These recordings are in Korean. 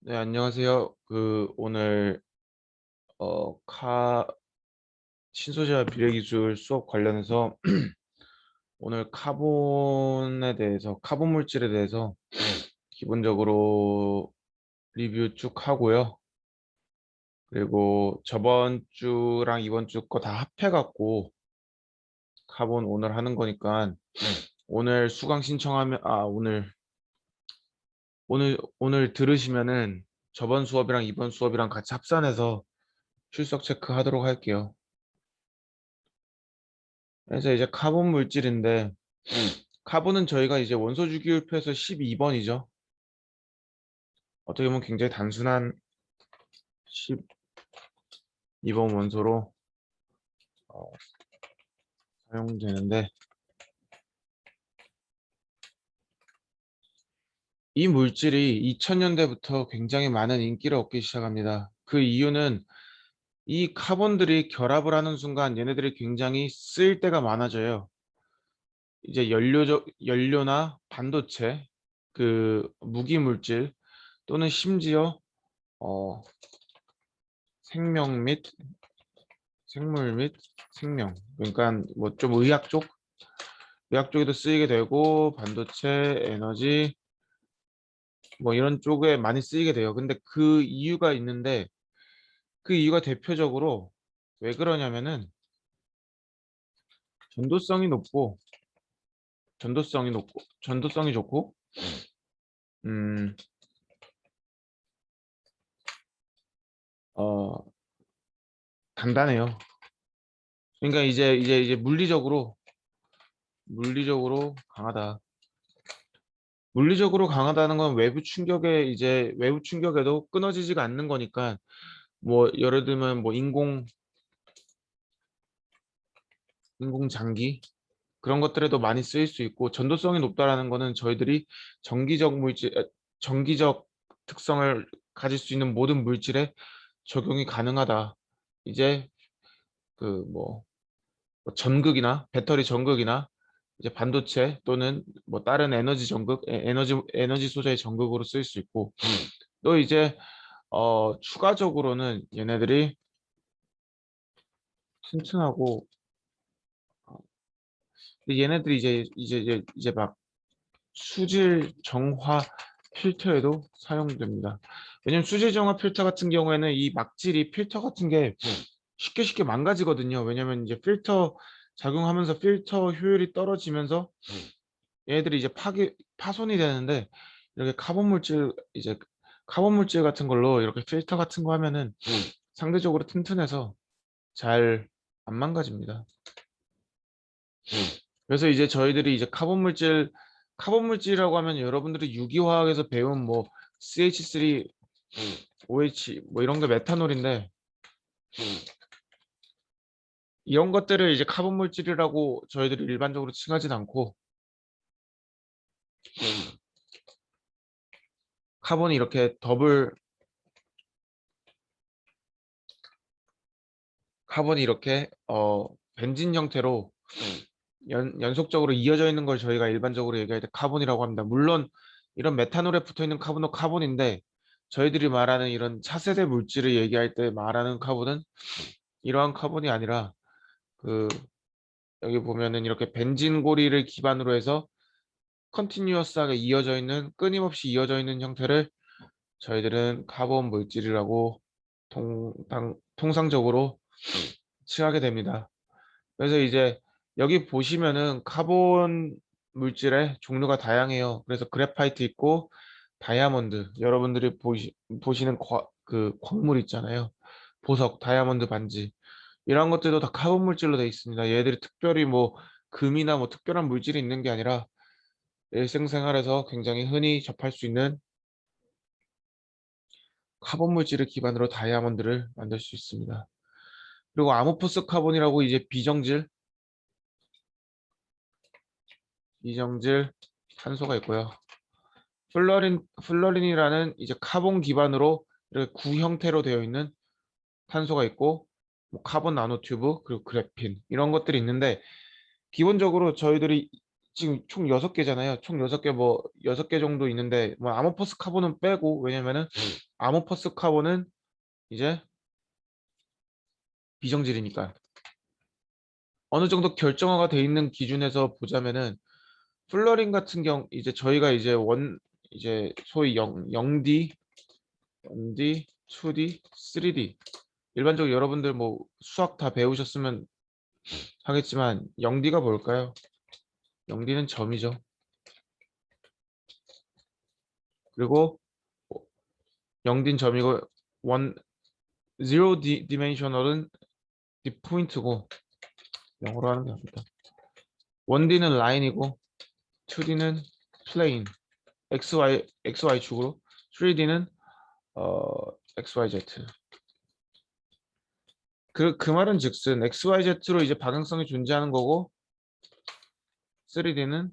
네, 안녕하세요. 오늘 신소재와 비례기술 수업 관련해서 오늘 카본 물질에 대해서 기본적으로 리뷰 쭉 하고요. 그리고 저번 주랑 이번 주 거 다 합해갖고 카본 오늘 하는 거니까 오늘 수강 신청하면 오늘 들으시면은 저번 수업이랑 이번 수업이랑 같이 합산해서 출석 체크하도록 할게요. 그래서 이제 카본 물질인데 카본은 저희가 이제 원소 주기율표에서 12번이죠. 어떻게 보면 굉장히 단순한 12번 원소로 어, 사용되는데 이 물질이 2000년대부터 굉장히 많은 인기를 얻기 시작합니다. 그 이유는 이 카본들이 결합을 하는 순간 얘네들이 굉장히 쓰일 때가 많아져요. 이제 연료나 반도체, 무기 물질 또는 심지어 어, 생명 및 생물 및 생명. 그러니까 뭐 좀 의학 쪽에도 쓰이게 되고 반도체, 에너지 뭐 이런 쪽에 많이 쓰이게 돼요. 근데 그 이유가 있는데 그 이유가 대표적으로 왜 그러냐면은 전도성이 높고 전도성이 좋고 음, 어, 단단해요. 그러니까 이제 물리적으로 강하다. 물리적으로 강하다는 건 외부 충격에도 끊어지지가 않는 거니까 뭐 예를 들면 뭐 인공 장기 그런 것들에도 많이 쓰일 수 있고 전도성이 높다라는 거는 저희들이 전기적 특성을 가질 수 있는 모든 물질에 적용이 가능하다. 이제 그뭐 전극이나 배터리 전극이나 이제 반도체 또는 뭐 다른 에너지 소재의 전극으로 쓸 수 있고 또 이제 추가적으로는 얘네들이 튼튼하고 근데 얘네들이 이제 막 수질 정화 필터에도 사용됩니다. 왜냐면 수질 정화 필터 같은 경우에는 이 막질이 필터 같은 게 쉽게 망가지거든요. 왜냐면 이제 필터 작용하면서 필터 효율이 떨어지면서 얘네들이 이제 파손이 되는데 이렇게 카본 물질 같은 걸로 이렇게 필터 같은 거 하면은 상대적으로 튼튼해서 잘 안 망가집니다. 그래서 이제 저희들이 이제 카본 물질이라고 하면 여러분들이 유기화학에서 배운 뭐 CH3, OH 뭐 이런 게 메탄올인데 이런 것들을 이제 카본 물질이라고 저희들이 일반적으로 칭하진 않고 카본이 이렇게 카본이 이렇게 벤진 형태로 연속적으로 이어져 있는 걸 저희가 일반적으로 얘기할 때 카본이라고 합니다. 물론 이런 메탄올에 붙어 있는 카본도 카본인데 저희들이 말하는 이런 차세대 물질을 얘기할 때 말하는 카본은 이러한 카본이 아니라 그 여기 보면은 이렇게 벤진 고리를 기반으로 해서 컨티뉴어스하게 끊임없이 이어져 있는 형태를 저희들은 카본 물질이라고 통상적으로 칭하게 됩니다. 그래서 이제 여기 보시면은 카본 물질의 종류가 다양해요. 그래서 그래파이트 있고 다이아몬드 여러분들이 보시는 광물 있잖아요. 보석, 다이아몬드 반지 이런 것들도 다 카본 물질로 되어 있습니다. 얘들이 특별히 뭐 금이나 뭐 특별한 물질이 있는 게 아니라 일생생활에서 굉장히 흔히 접할 수 있는 카본 물질을 기반으로 다이아몬드를 만들 수 있습니다. 그리고 아모포스 카본이라고 이제 비정질 탄소가 있고요. 플러린이라는 이제 카본 기반으로 이렇게 구 형태로 되어 있는 탄소가 있고 뭐 카본 나노튜브 그리고 그래핀 이런 것들이 있는데 기본적으로 저희들이 지금 총 6개잖아요. 총 6개 뭐 6개 정도 있는데 뭐 아모퍼스 카본은 빼고 왜냐면은 아모퍼스 카본은 이제 비정질이니까 어느 정도 결정화가 돼 있는 기준에서 보자면은 플러린 같은 경우 이제 저희가 이제 이제 소위 0D, 0D, 2D, 3D 일반적으로 여러분들 뭐 수학 다 배우셨으면 하겠지만 0D가 뭘까요? 0D는 점이죠. 그리고 0D는 점이고 0 디멘셔널은 포인트고 영어로 하는 게 낫겠다. 1D는 라인이고 2D는 플레인 XY 축으로 3D는 XYZ 그 말은 즉슨 XYZ로 이제 방향성이 존재하는 거고 3D는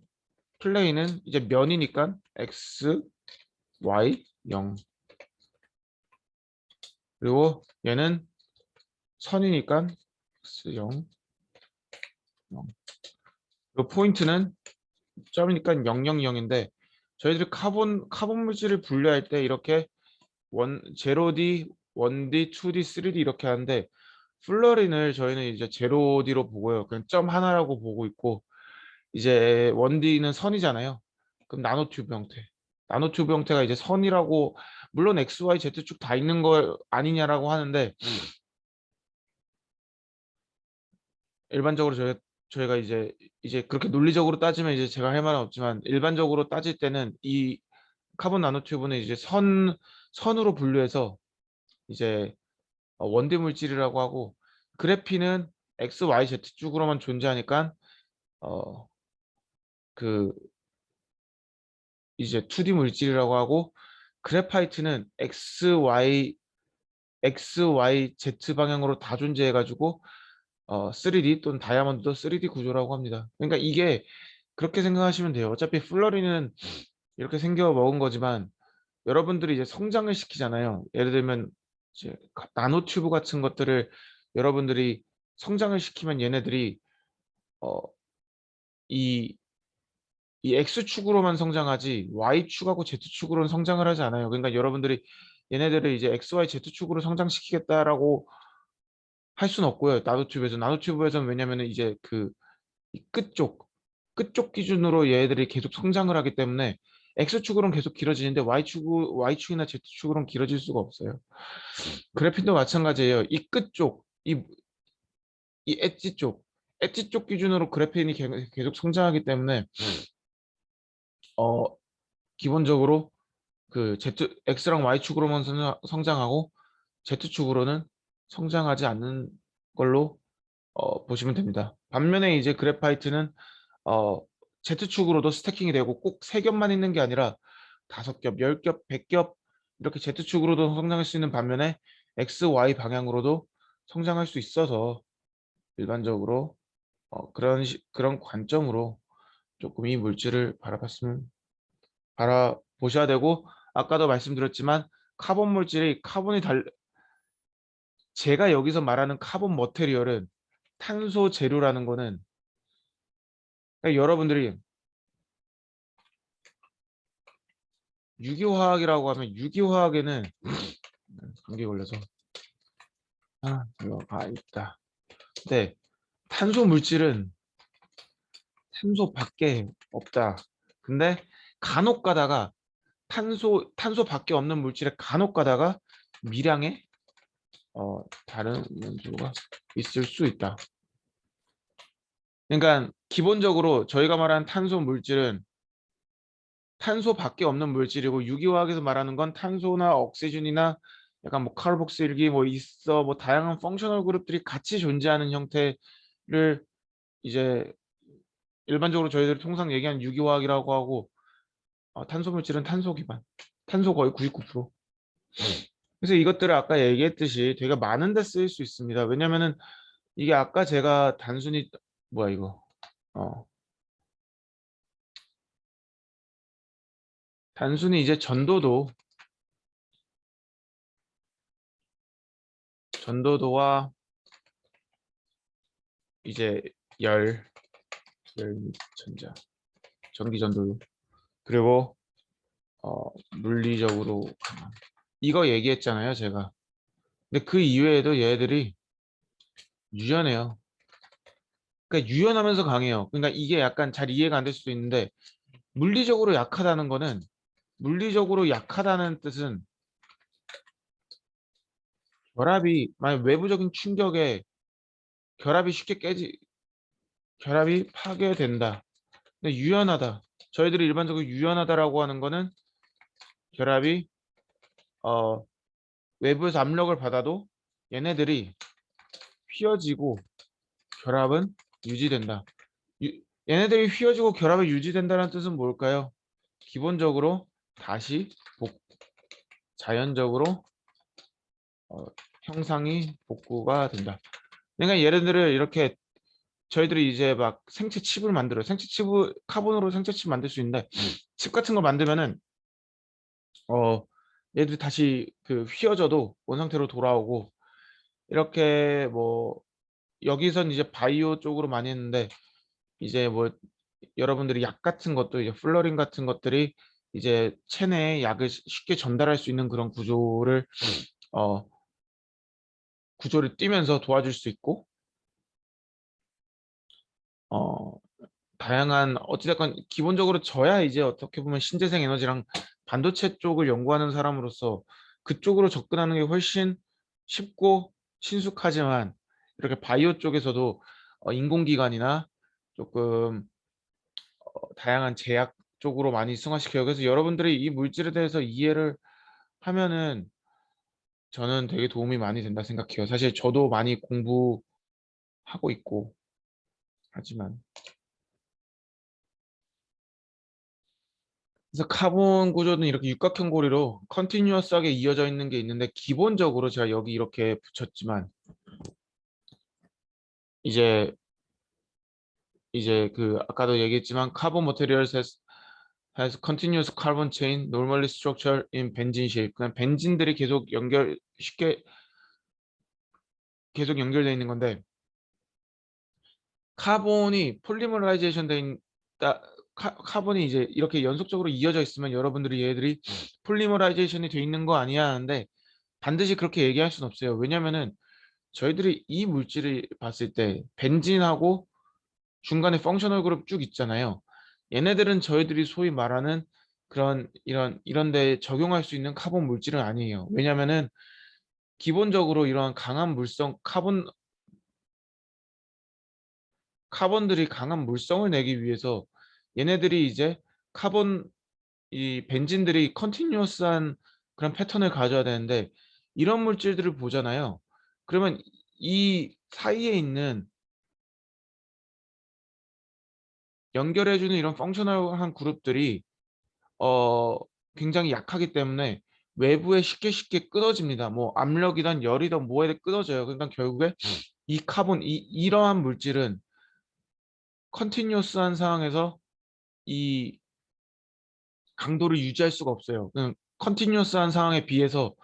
플레인은 이제 면이니까 X, Y, 0 그리고 얘는 선이니까 X, 0, 0 그리고 포인트는 점이니까 0, 0, 0인데 저희들이 카본 물질을 분류할 때 이렇게 0D, 1D, 2D, 3D 이렇게 하는데 플러린을 저희는 이제 0D로 보고요. 그냥 점 하나라고 보고 있고 이제 1D는 선이잖아요. 그럼 나노튜브 형태. 나노튜브 형태가 이제 선이라고 물론 X, Y, Z축 다 있는 거 아니냐라고 하는데 일반적으로 저희가 이제 그렇게 논리적으로 따지면 이제 제가 할 말은 없지만 일반적으로 따질 때는 이 카본 나노튜브는 이제 선으로 분류해서 이제 원대 물질이라고 하고 그래핀은 X, Y, Z축으로만 존재하니까 어 그 이제 2D 물질이라고 하고 그래파이트는 X, Y, Z 방향으로 다 존재해가지고 3D 또는 다이아몬드도 3D 구조라고 합니다. 그러니까 이게 그렇게 생각하시면 돼요. 어차피 플러리는 이렇게 생겨 먹은 거지만 여러분들이 이제 성장을 시키잖아요. 예를 들면 이제 나노튜브 같은 것들을 여러분들이 성장을 시키면 얘네들이 어, 이, 이 X축으로만 성장하지 Y축하고 Z축으로는 성장을 하지 않아요. 그러니까 여러분들이 얘네들을 이제 X, Y, Z축으로 성장시키겠다라고 할 수는 없고요. 나노튜브에서는 왜냐면은 이제 이 끝쪽 기준으로 얘들이 계속 성장을 하기 때문에 X축으로는 계속 길어지는데 Y축이나 Z축으로는 길어질 수가 없어요. 그래핀도 마찬가지예요. 이 끝쪽, 이 엣지 쪽 기준으로 그래핀이 계속 성장하기 때문에 어, 기본적으로 X랑 Y축으로만 성장하고 Z축으로는 성장하지 않는 걸로 보시면 됩니다. 반면에 이제 그래파이트는 어, Z축으로도 스태킹이 되고 꼭 3겹만 있는 게 아니라 5겹, 10겹, 100겹 이렇게 Z축으로도 성장할 수 있는 반면에 X, Y 방향으로도 성장할 수 있어서 일반적으로 그런 관점으로 조금 이 물질을 바라보셔야 되고 아까도 말씀드렸지만 카본 물질이 제가 여기서 말하는 카본 머테리얼은 탄소 재료라는 거는 그러니까 여러분들이 유기화학이라고 하면 유기화학에는 감기 걸려서 이거 있다. 근데 탄소 물질은 탄소밖에 없다. 근데 간혹 가다가 탄소밖에 없는 물질에 간혹 가다가 미량의 다른 원소가 있을 수 있다. 그러니까 기본적으로 저희가 말하는 탄소 물질은 탄소밖에 없는 물질이고 유기화학에서 말하는 건 탄소나 옥시즌이나 약간 뭐 카르복실기 뭐 있어 뭐 다양한 펑셔널 그룹들이 같이 존재하는 형태를 이제 일반적으로 저희들이 통상 얘기하는 유기화학이라고 하고 탄소 물질은 탄소 기반 탄소 거의 99% 그래서 이것들을 아까 얘기했듯이 되게 많은 데 쓰일 수 있습니다. 왜냐면은 이게 아까 제가 단순히 뭐야 이거 어 단순히 이제 전도도와 이제 열, 열 및 전자 전기 전도율. 그리고 물리적으로 강함. 이거 얘기했잖아요, 제가. 근데 그 이외에도 얘들이 유연해요. 그러니까 유연하면서 강해요. 그러니까 이게 약간 잘 이해가 안 될 수도 있는데 물리적으로 약하다는 거는 물리적으로 약하다는 뜻은 결합이 만약 외부적인 충격에 결합이 쉽게 결합이 파괴된다. 근데 유연하다. 저희들이 일반적으로 유연하다라고 하는 거는 결합이 어 외부에서 압력을 받아도 얘네들이 휘어지고 결합은 유지된다. 얘네들이 휘어지고 결합이 유지된다는 뜻은 뭘까요? 기본적으로 다시 자연적으로 어, 형상이 복구가 된다. 그러니까 예를 들어 이렇게 저희들이 이제 막 생체 칩을 만들어요. 생체 칩을 카본으로 생체 칩 만들 수 있는데 칩 같은 걸 만들면은 얘들이 다시 그 휘어져도 원상태로 돌아오고 이렇게 뭐 여기선 이제 바이오 쪽으로 많이 했는데 이제 뭐 여러분들이 약 같은 것도 이제 플러린 같은 것들이 이제 체내에 약을 쉽게 전달할 수 있는 그런 어 구조를 띄면서 도와줄 수 있고 어 다양한 어찌됐건 기본적으로 저야 이제 어떻게 보면 신재생 에너지랑 반도체 쪽을 연구하는 사람으로서 그쪽으로 접근하는 게 훨씬 쉽고 친숙하지만 이렇게 바이오 쪽에서도 인공기관이나 조금 다양한 제약 쪽으로 많이 승화시켜요. 그래서 여러분들이 이 물질에 대해서 이해를 하면은 저는 되게 도움이 많이 된다 생각해요. 사실 저도 많이 공부하고 있고 하지만 그래서 카본 구조는 이렇게 육각형 고리로 컨티뉴어스하게 이어져 있는 게 있는데 기본적으로 제가 여기 이렇게 붙였지만 이제 그 아까도 얘기했지만 카본 materials has continuous carbon chain normally structured in benzene shape. 그냥 벤진들이 쉽게 계속 연결되어 있는 건데 카본이 폴리머라이제이션 돼 있다. 카본이 이제 이렇게 연속적으로 이어져 있으면 여러분들이 얘들이 폴리머라이제이션이 돼 있는 거 아니야 하는데 반드시 그렇게 얘기할 수는 없어요. 왜냐면은 저희들이 이 물질을 봤을 때 벤진하고 중간에 펑셔널 그룹 쭉 있잖아요. 얘네들은 저희들이 소위 말하는 그런 이런 데 적용할 수 있는 카본 물질은 아니에요. 왜냐면은 기본적으로 이러한 강한 물성 카본들이 강한 물성을 내기 위해서 얘네들이 이제 카본 이 벤진들이 컨티뉴어스한 그런 패턴을 가져야 되는데 이런 물질들을 보잖아요. 그러면 이 사이에 있는 연결해주는 이런 펑셔널한 그룹들이 어 굉장히 약하기 때문에 외부에 쉽게 끊어집니다. 뭐 압력이든 열이든 뭐에 끊어져요. 그러니까 결국에 이 카본 이러한 물질은 컨티뉴어스한 상황에서 이 강도를 유지할 수가 없어요. 컨티뉴어스한 상황에 비해서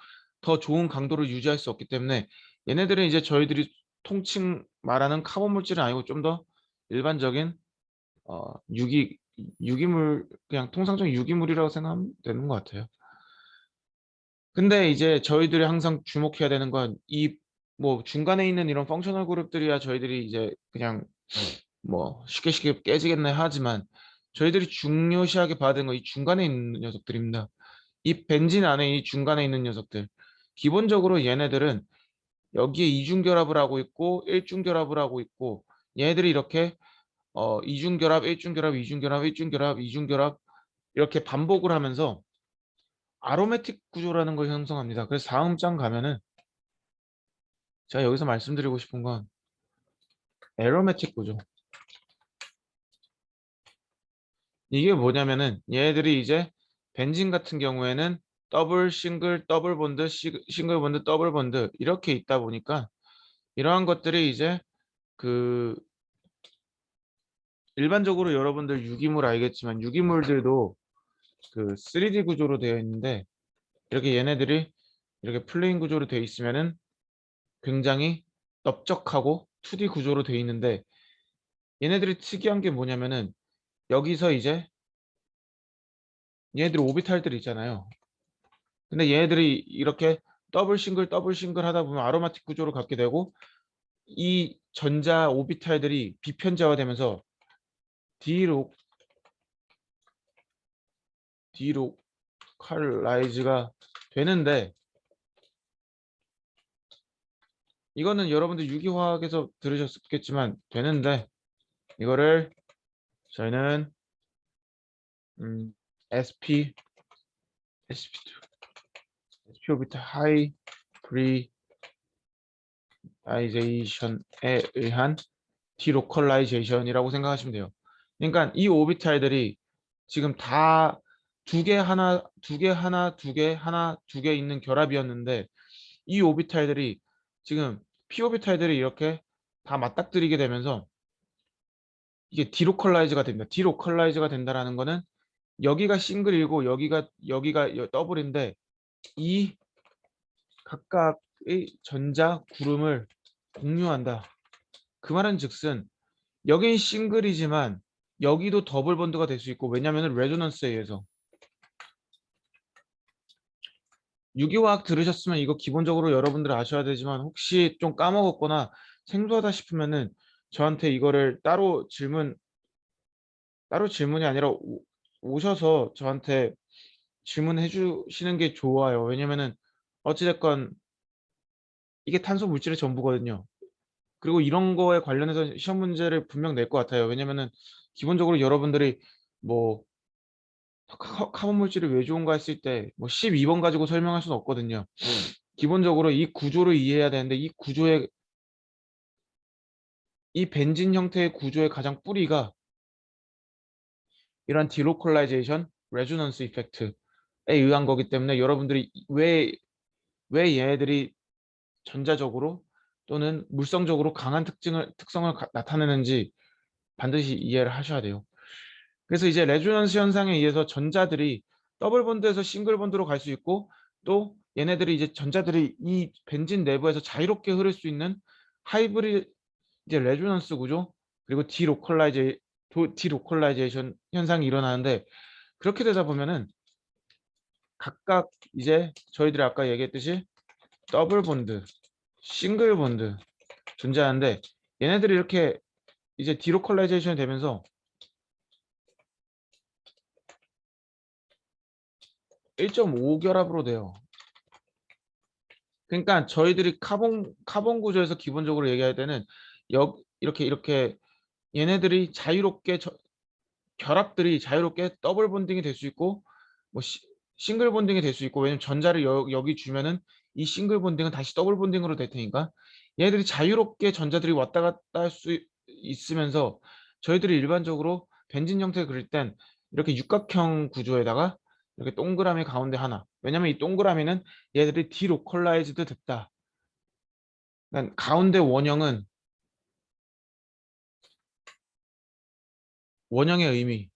더 좋은 강도를 유지할 수 없기 때문에 얘네들은 이제 저희들이 통칭 말하는 카본 물질은 아니고 좀 더 일반적인 어 유기 유기물 그냥 통상적인 유기물이라고 생각하면 되는 것 같아요. 근데 이제 저희들이 항상 주목해야 되는 건 이 뭐 중간에 있는 이런 펑셔널 그룹들이야 저희들이 이제 그냥 뭐 쉽게 깨지겠네 하지만 저희들이 중요시하게 봐야 되는 건 이 중간에 있는 녀석들입니다. 이 벤진 안에 이 중간에 있는 녀석들. 기본적으로 얘네들은 여기에 이중결합을 하고 있고 일중결합을 하고 있고 얘네들이 이렇게 이중결합, 일중결합, 이중결합, 일중결합, 이중결합 이렇게 반복을 하면서 아로매틱 구조라는 걸 형성합니다. 그래서 다음 장 가면은 제가 여기서 말씀드리고 싶은 건 에로매틱 구조. 이게 뭐냐면은 얘네들이 이제 벤진 같은 경우에는 더블, 싱글, 더블 본드, 싱글 본드, 더블 본드 이렇게 있다 보니까 이러한 것들이 이제 그 일반적으로 여러분들 유기물 알겠지만 유기물들도 그 3D 구조로 되어 있는데 이렇게 얘네들이 이렇게 플레인 구조로 되어 있으면은 굉장히 넓적하고 2D 구조로 되어 있는데 얘네들이 특이한 게 뭐냐면은 여기서 이제 얘네들이 오비탈들이 있잖아요. 근데 얘네들이 이렇게 더블 싱글 하다 보면 아로마틱 구조를 갖게 되고 이 전자 오비탈들이 비편제화되면서 디로 디로칼라이즈가 되는데, 이거는 여러분들 유기화학에서 들으셨겠지만 되는데, 이거를 저희는 SP SP 오비탈 하이브리다이제이션에 의한 디로컬라이제이션이라고 생각하시면 돼요. 그러니까 이 오비탈들이 지금 다 두 개 하나 두 개 하나 두 개 하나 두 개 있는 결합이었는데, 이 오비탈들이 지금 p 오비탈들이 이렇게 다 맞닥뜨리게 되면서 이게 디로컬라이즈가 됩니다. 디로컬라이즈가 된다라는 거는 여기가 싱글이고 여기가 더블인데, 이 각각의 전자 구름을 공유한다. 그 말은 즉슨 여긴 싱글이지만 여기도 더블 본드가 될 수 있고, 왜냐하면 레조넌스에 의해서. 유기화학 들으셨으면 이거 기본적으로 여러분들 아셔야 되지만, 혹시 좀 까먹었거나 생소하다 싶으면은 저한테 이거를 따로 질문이 아니라 오셔서 저한테 질문해 주시는 게 좋아요. 왜냐면은 어찌됐건 이게 탄소 물질의 전부거든요. 그리고 이런 거에 관련해서 시험 문제를 분명 낼 것 같아요. 왜냐면은 기본적으로 여러분들이 뭐 카본 물질이 왜 좋은가 했을 때 뭐 12번 가지고 설명할 수는 없거든요. 기본적으로 이 구조를 이해해야 되는데, 이 벤진 형태의 구조의 가장 뿌리가 이런 디로컬라이제이션, 레조넌스 이펙트에 의한 거기 때문에, 여러분들이 왜 얘네들이 전자적으로 또는 물성적으로 강한 특성을 나타내는지 반드시 이해를 하셔야 돼요. 그래서 이제 레조넌스 현상에 의해서 전자들이 더블 본드에서 싱글 본드로 갈 수 있고, 또 얘네들이 이제 전자들이 이 벤진 내부에서 자유롭게 흐를 수 있는 하이브리드 이제 레조넌스 구조, 그리고 디로컬라이제이션 현상이 일어나는데, 그렇게 되다 보면은 각각 이제 저희들이 아까 얘기했듯이 더블 본드, 싱글 본드 존재하는데, 얘네들이 이렇게 이제 디로컬라이제이션이 되면서 1.5 결합으로 돼요. 그러니까 저희들이 카본 구조에서 기본적으로 얘기할 때는 이렇게 얘네들이 결합들이 자유롭게 더블 본딩이 될 수 있고, 뭐 싱글 본딩이 될 수 있고, 왜냐면 전자를 여기 주면은 이 싱글 본딩은 다시 더블 본딩으로 될 테니까, 얘네들이 자유롭게 전자들이 왔다 갔다 할 수 있으면서, 저희들이 일반적으로 벤진 형태 그릴 땐 이렇게 육각형 구조에다가 이렇게 동그라미 가운데 하나, 왜냐면 이 동그라미는 얘들이 디로컬라이즈드 됐다. 그러니까 가운데 원형의 의미.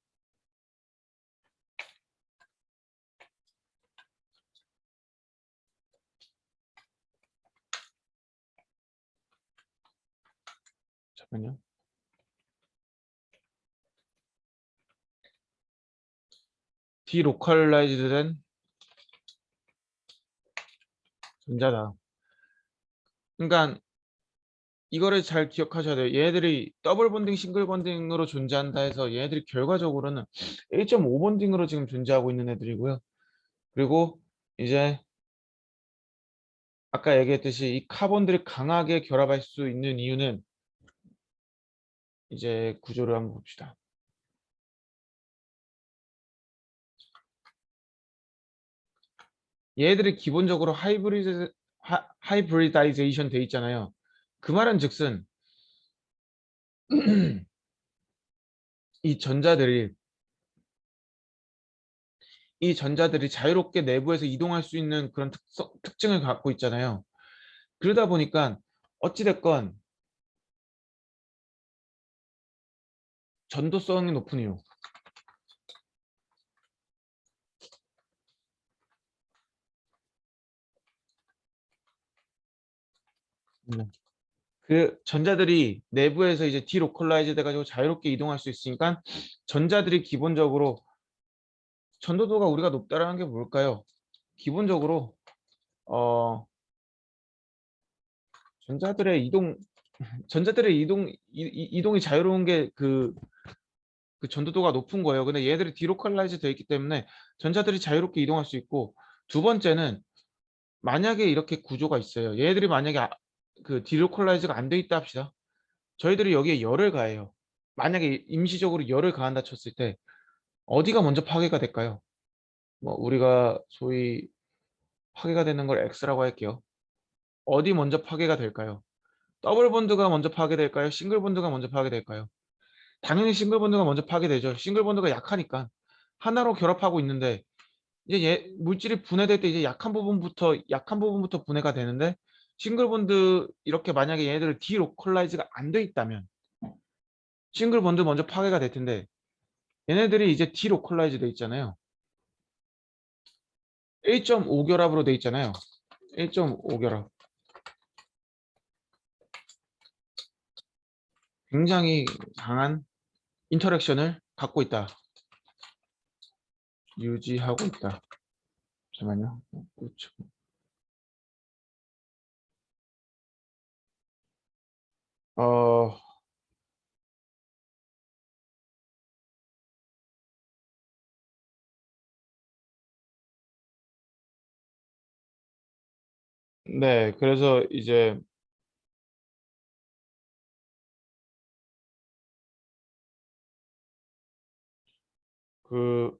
잠깐만요. 디로컬라이즈드 된 전자다. 그러니까 이거를 잘 기억하셔야 돼요. 얘네들이 더블 본딩, 싱글 본딩으로 존재한다 해서 얘네들이 결과적으로는 1.5 본딩으로 지금 존재하고 있는 애들이고요. 그리고 이제 아까 얘기했듯이 이 카본들이 강하게 결합할 수 있는 이유는, 이제 구조를 한번 봅시다. 얘네들이 기본적으로 하이브리다이제이션 돼 있잖아요. 그 말은 즉슨 이 전자들이 자유롭게 내부에서 이동할 수 있는 그런 특징을 갖고 있잖아요. 그러다 보니까 어찌됐건 전도성이 높은 이유. 그 전자들이 내부에서 이제 디로컬라이즈 돼가지고 자유롭게 이동할 수 있으니까, 전자들이 기본적으로 전도도가 우리가 높다라는 게 뭘까요? 기본적으로 전자들의 이동이 자유로운 게 그 전도도가 높은 거예요. 근데 얘들이 디로컬라이즈 되어 있기 때문에 전자들이 자유롭게 이동할 수 있고, 두 번째는 만약에 이렇게 구조가 있어요. 얘들이 만약에 그 디로컬라이즈가 안 돼 있다 합시다. 저희들이 여기에 열을 가해요. 만약에 임시적으로 열을 가한다 쳤을 때 어디가 먼저 파괴가 될까요? 뭐 우리가 소위 파괴가 되는 걸 X라고 할게요. 어디 먼저 파괴가 될까요? 더블 본드가 먼저 파괴될까요? 싱글 본드가 먼저 파괴될까요? 당연히 싱글 본드가 먼저 파괴되죠. 싱글 본드가 약하니까 하나로 결합하고 있는데, 이제 물질이 분해될 때 이제 약한 부분부터 분해가 되는데, 싱글 본드 이렇게 만약에 얘네들 디로컬라이즈가 안 돼 있다면 싱글 본드 먼저 파괴가 될 텐데, 얘네들이 이제 디로컬라이즈 돼 있잖아요. 1.5 결합으로 돼 있잖아요. 1.5 결합. 굉장히 강한 인터랙션을 갖고 있다. 유지하고 있다. 잠깐만요. 그렇죠. 어, 네. 그래서 이제 그,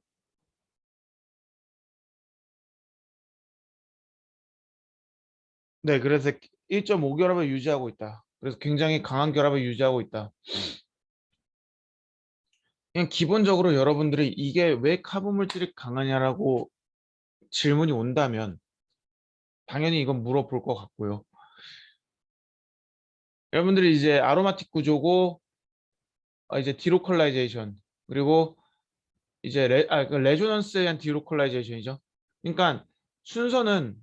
네. 그래서 1.5 결합을 유지하고 있다. 그래서 굉장히 강한 결합을 유지하고 있다. 그냥 기본적으로 여러분들이 이게 왜 카본 물질이 강하냐라고 질문이 온다면 당연히 이건 물어볼 것 같고요. 여러분들이 이제 아로마틱 구조고, 이제 디로컬라이제이션, 그리고 이제 그 레조넌스에 의한 디로컬라이제이션이죠. 그러니까 순서는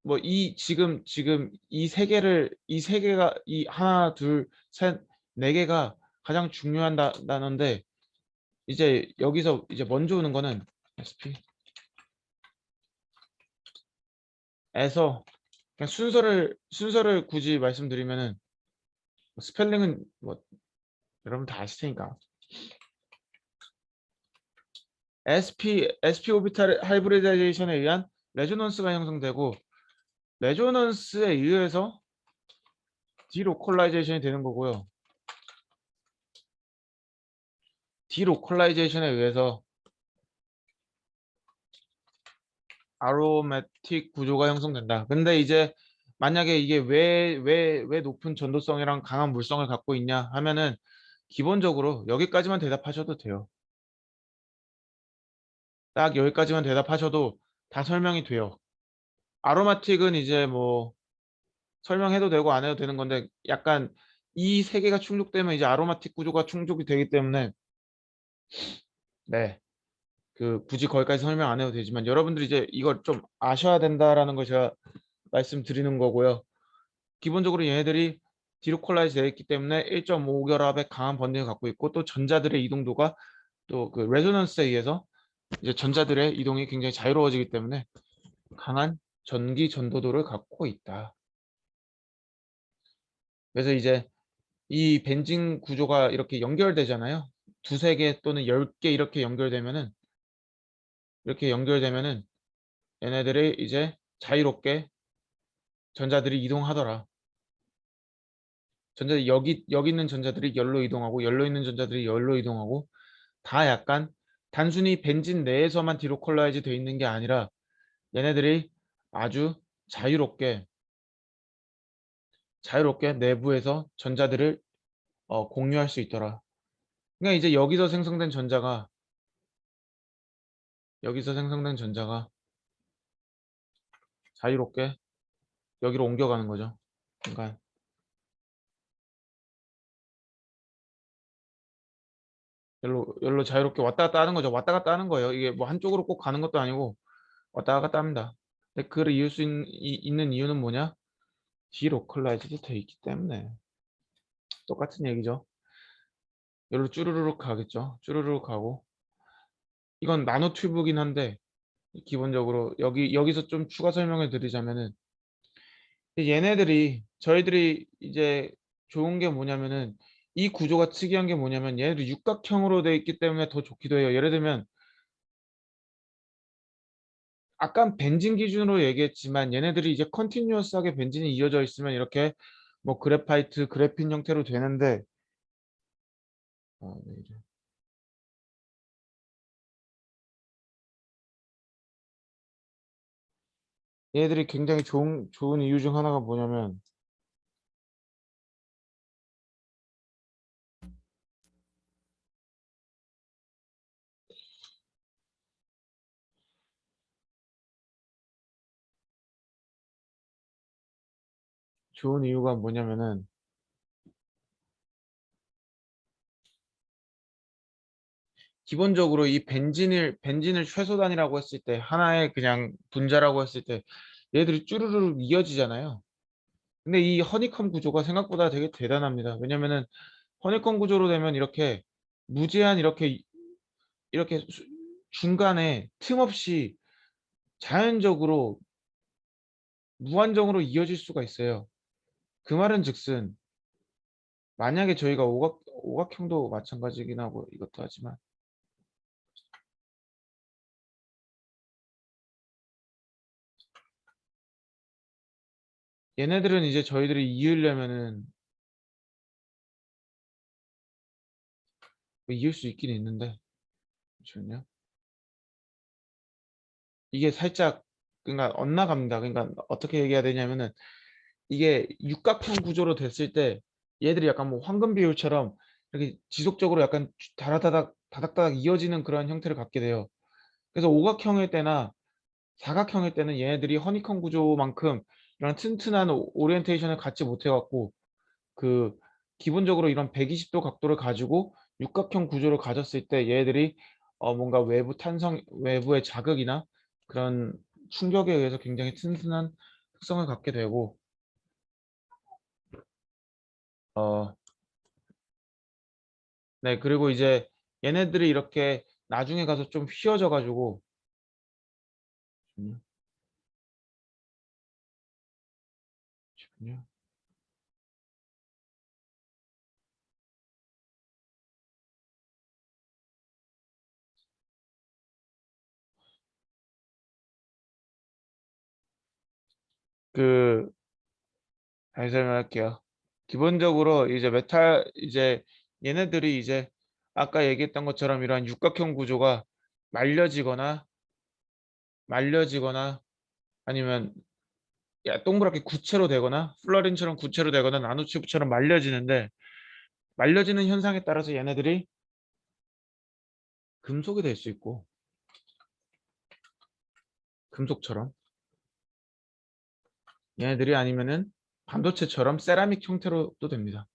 뭐 지금 이 세 개가 이 하나 둘 셋 네 개가 가장 중요한 단어인데, 이제 여기서 이제 먼저 오는 거는 SP에서 그냥 순서를 굳이 말씀드리면은, 스펠링은 뭐 여러분 다 아실 테니까 SP 오비탈 하이브리다이제이션에 의한 레조넌스가 형성되고, 레조넌스에 의해서 디로컬라이제이션이 되는 거고요. 디로컬라이제이션에 의해서 아로매틱 구조가 형성된다. 근데 이제 만약에 이게 왜 높은 전도성이랑 강한 물성을 갖고 있냐 하면은, 기본적으로 여기까지만 대답하셔도 돼요. 딱 여기까지만 대답하셔도 다 설명이 돼요. 아로마틱은 이제 뭐 설명해도 되고 안 해도 되는 건데, 약간 이 세 개가 충족되면 이제 아로마틱 구조가 충족이 되기 때문에, 네. 그 굳이 거기까지 설명 안 해도 되지만 여러분들이 이제 이걸 좀 아셔야 된다라는 걸 제가 말씀드리는 거고요. 기본적으로 얘네들이 디로콜라이즈 되어 있기 때문에 1.5 결합의 강한 번딩을 갖고 있고, 또 전자들의 이동도가 또 그 레조넌스에 의해서 이제 전자들의 이동이 굉장히 자유로워지기 때문에 강한 전기 전도도를 갖고 있다. 그래서 이제 이 벤진 구조가 이렇게 연결되잖아요. 두세 개 또는 10개 이렇게 연결되면은 얘네들이 이제 자유롭게 전자들이 이동하더라. 여기 있는 전자들이 열로 이동하고, 열로 있는 전자들이 열로 이동하고, 다 약간 단순히 벤진 내에서만 디로컬라이즈 되어 있는 게 아니라 얘네들이 아주 자유롭게 내부에서 전자들을 공유할 수 있더라. 그러니까 이제 여기서 생성된 전자가 자유롭게 여기로 옮겨가는 거죠. 그러니까 열로 자유롭게 왔다 갔다 하는 거죠. 왔다 갔다 하는 거예요. 이게 뭐 한쪽으로 꼭 가는 것도 아니고 왔다 갔다 합니다. 근데 그를 이을 수 있는 이유는 뭐냐? 디로컬라이즈도 돼 있기 때문에. 똑같은 얘기죠. 열로 쭈루루룩 가겠죠. 쭈루루룩 가고, 이건 나노튜브긴 한데 기본적으로 여기서 좀 추가 설명을 드리자면은 얘네들이 저희들이 이제 좋은 게 뭐냐면은 이 구조가 특이한 게 뭐냐면 얘네들 육각형으로 돼 있기 때문에 더 좋기도 해요. 예를 들면 아까 벤진 기준으로 얘기했지만 얘네들이 이제 컨티뉴어스하게 벤진이 이어져 있으면 이렇게 뭐 그래파이트, 그래핀 형태로 되는데 왜 이래. 얘네들이 굉장히 좋은 이유 중 하나가 뭐냐면 좋은 이유가 뭐냐면은 기본적으로 이 벤진을 최소 단위라고 했을 때 하나의 그냥 분자라고 했을 때 얘들이 쭈루루루 이어지잖아요. 근데 이 허니컴 구조가 생각보다 되게 대단합니다. 왜냐면은 허니컴 구조로 되면 이렇게 무제한 이렇게 중간에 틈 없이 자연적으로 무한정으로 이어질 수가 있어요. 그 말은 즉슨 만약에 저희가 오각형도 마찬가지긴 하고 이것도 하지만 얘네들은 이제 저희들이 이으려면은 뭐 이을 수 있긴 있는데 잠시만요. 이게 살짝 그러니까 엇나갑니다. 그러니까 어떻게 얘기해야 되냐면은 이게 육각형 구조로 됐을 때 얘들이 약간 뭐 황금 비율처럼 이렇게 지속적으로 약간 다다닥 다닥다닥 이어지는 그런 형태를 갖게 돼요. 그래서 오각형일 때나 사각형일 때는 얘네들이 허니콤 구조만큼 이런 튼튼한 오리엔테이션을 갖지 못해 갖고 그 기본적으로 이런 120도 각도를 가지고 육각형 구조를 가졌을 때 얘들이 뭔가 외부의 자극이나 그런 충격에 의해서 굉장히 튼튼한 특성을 갖게 되고 어, 네, 그리고 이제 얘네들이 이렇게 나중에 가서 좀 휘어져 가지고 잠시만요. 그 다시 설명할게요. 기본적으로 이제 이제 얘네들이 이제 아까 얘기했던 것처럼 이러한 육각형 구조가 말려지거나 말려지거나 아니면 동그랗게 구체로 되거나 플러린처럼 구체로 되거나 나노튜브처럼 말려지는데 말려지는 현상에 따라서 얘네들이 금속이 될 수 있고 금속처럼 얘네들이 아니면은 반도체처럼 세라믹 형태로도 됩니다.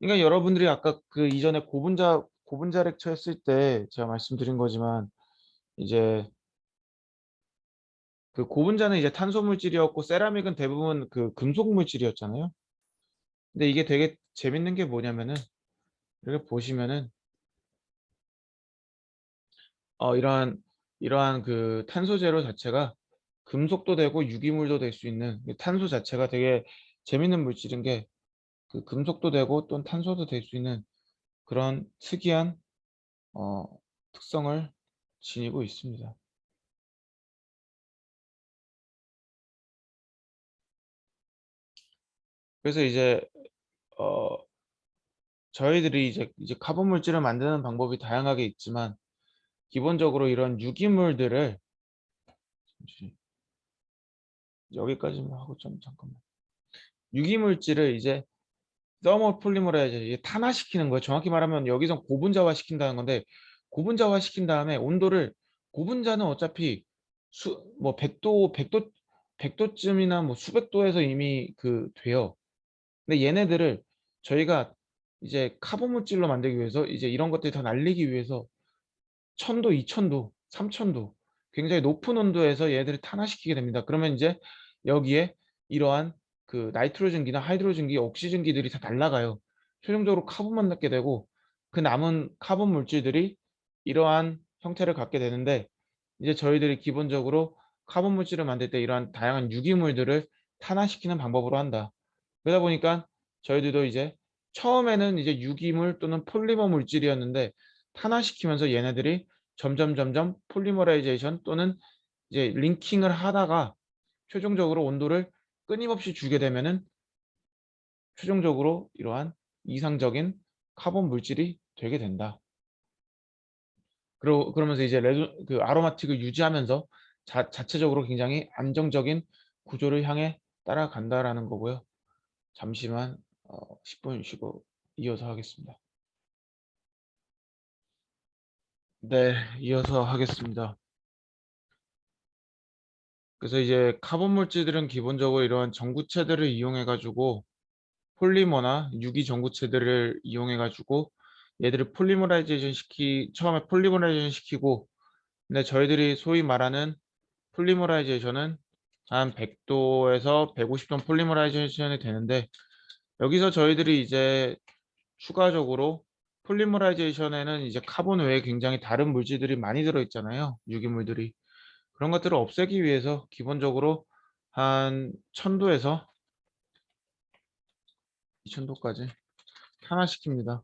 그러니까 여러분들이 아까 그 이전에 고분자 렉처 했을 때 제가 말씀드린 거지만 이제 그 고분자는 이제 탄소 물질이었고 세라믹은 대부분 그 금속 물질이었잖아요. 근데 이게 되게 재밌는 게 뭐냐면은 이렇게 보시면은 이러한 그 탄소 제로 자체가 금속도 되고 유기물도 될 수 있는 이 탄소 자체가 되게 재밌는 물질인 게 그 금속도 되고 또는 탄소도 될 수 있는 그런 특이한 어, 특성을 지니고 있습니다. 그래서 이제 어, 저희들이 이제 카본 물질을 만드는 방법이 다양하게 있지만 기본적으로 이런 유기물들을 잠시 여기까지만 하고 좀 잠깐만 유기물질을 이제 서머 폴리머라이즈 이제 탄화시키는 거예요. 정확히 말하면 여기서 고분자화 시킨다는 건데 고분자화 시킨 다음에 온도를 고분자는 어차피 뭐 100도쯤이나 뭐 수백 도에서 이미 그 돼요. 근데 얘네들을 저희가 이제 카본 물질로 만들기 위해서 이제 이런 것들이 더 날리기 위해서 1000도, 2000도, 3000도 굉장히 높은 온도에서 얘들을 탄화시키게 됩니다. 그러면 이제 여기에 이러한 그 나이트로전기나 하이드로전기, 옥시전기들이 다 날아가요. 최종적으로 카본만 남게 되고 그 남은 카본 물질들이 이러한 형태를 갖게 되는데 이제 저희들이 기본적으로 카본 물질을 만들 때 이러한 다양한 유기물들을 탄화시키는 방법으로 한다. 그러다 보니까 저희들도 이제 처음에는 이제 유기물 또는 폴리머 물질이었는데 탄화시키면서 얘네들이 점점 폴리머라이제이션 또는 이제 링킹을 하다가 최종적으로 온도를 끊임없이 주게 되면은 최종적으로 이러한 이상적인 카본 물질이 되게 된다. 그러면서 이제 그 아로마틱을 유지하면서 자체적으로 굉장히 안정적인 구조를 향해 따라간다라는 거고요. 잠시만 10분 쉬고 이어서 하겠습니다. 네, 이어서 하겠습니다. 그래서 이제 카본 물질들은 기본적으로 이러한 전구체들을 이용해 가지고 폴리머나 유기 전구체들을 이용해 가지고 얘들을 처음에 폴리머라이제이션 시키고 근데 저희들이 소위 말하는 폴리머라이제이션은 한 100도에서 150도 폴리머라이제이션이 되는데 여기서 저희들이 이제 추가적으로 폴리머라이제이션에는 이제 카본 외에 굉장히 다른 물질들이 많이 들어 있잖아요. 유기물들이. 그런 것들을 없애기 위해서 기본적으로 한 1000도에서 2000도까지 탄화시킵니다.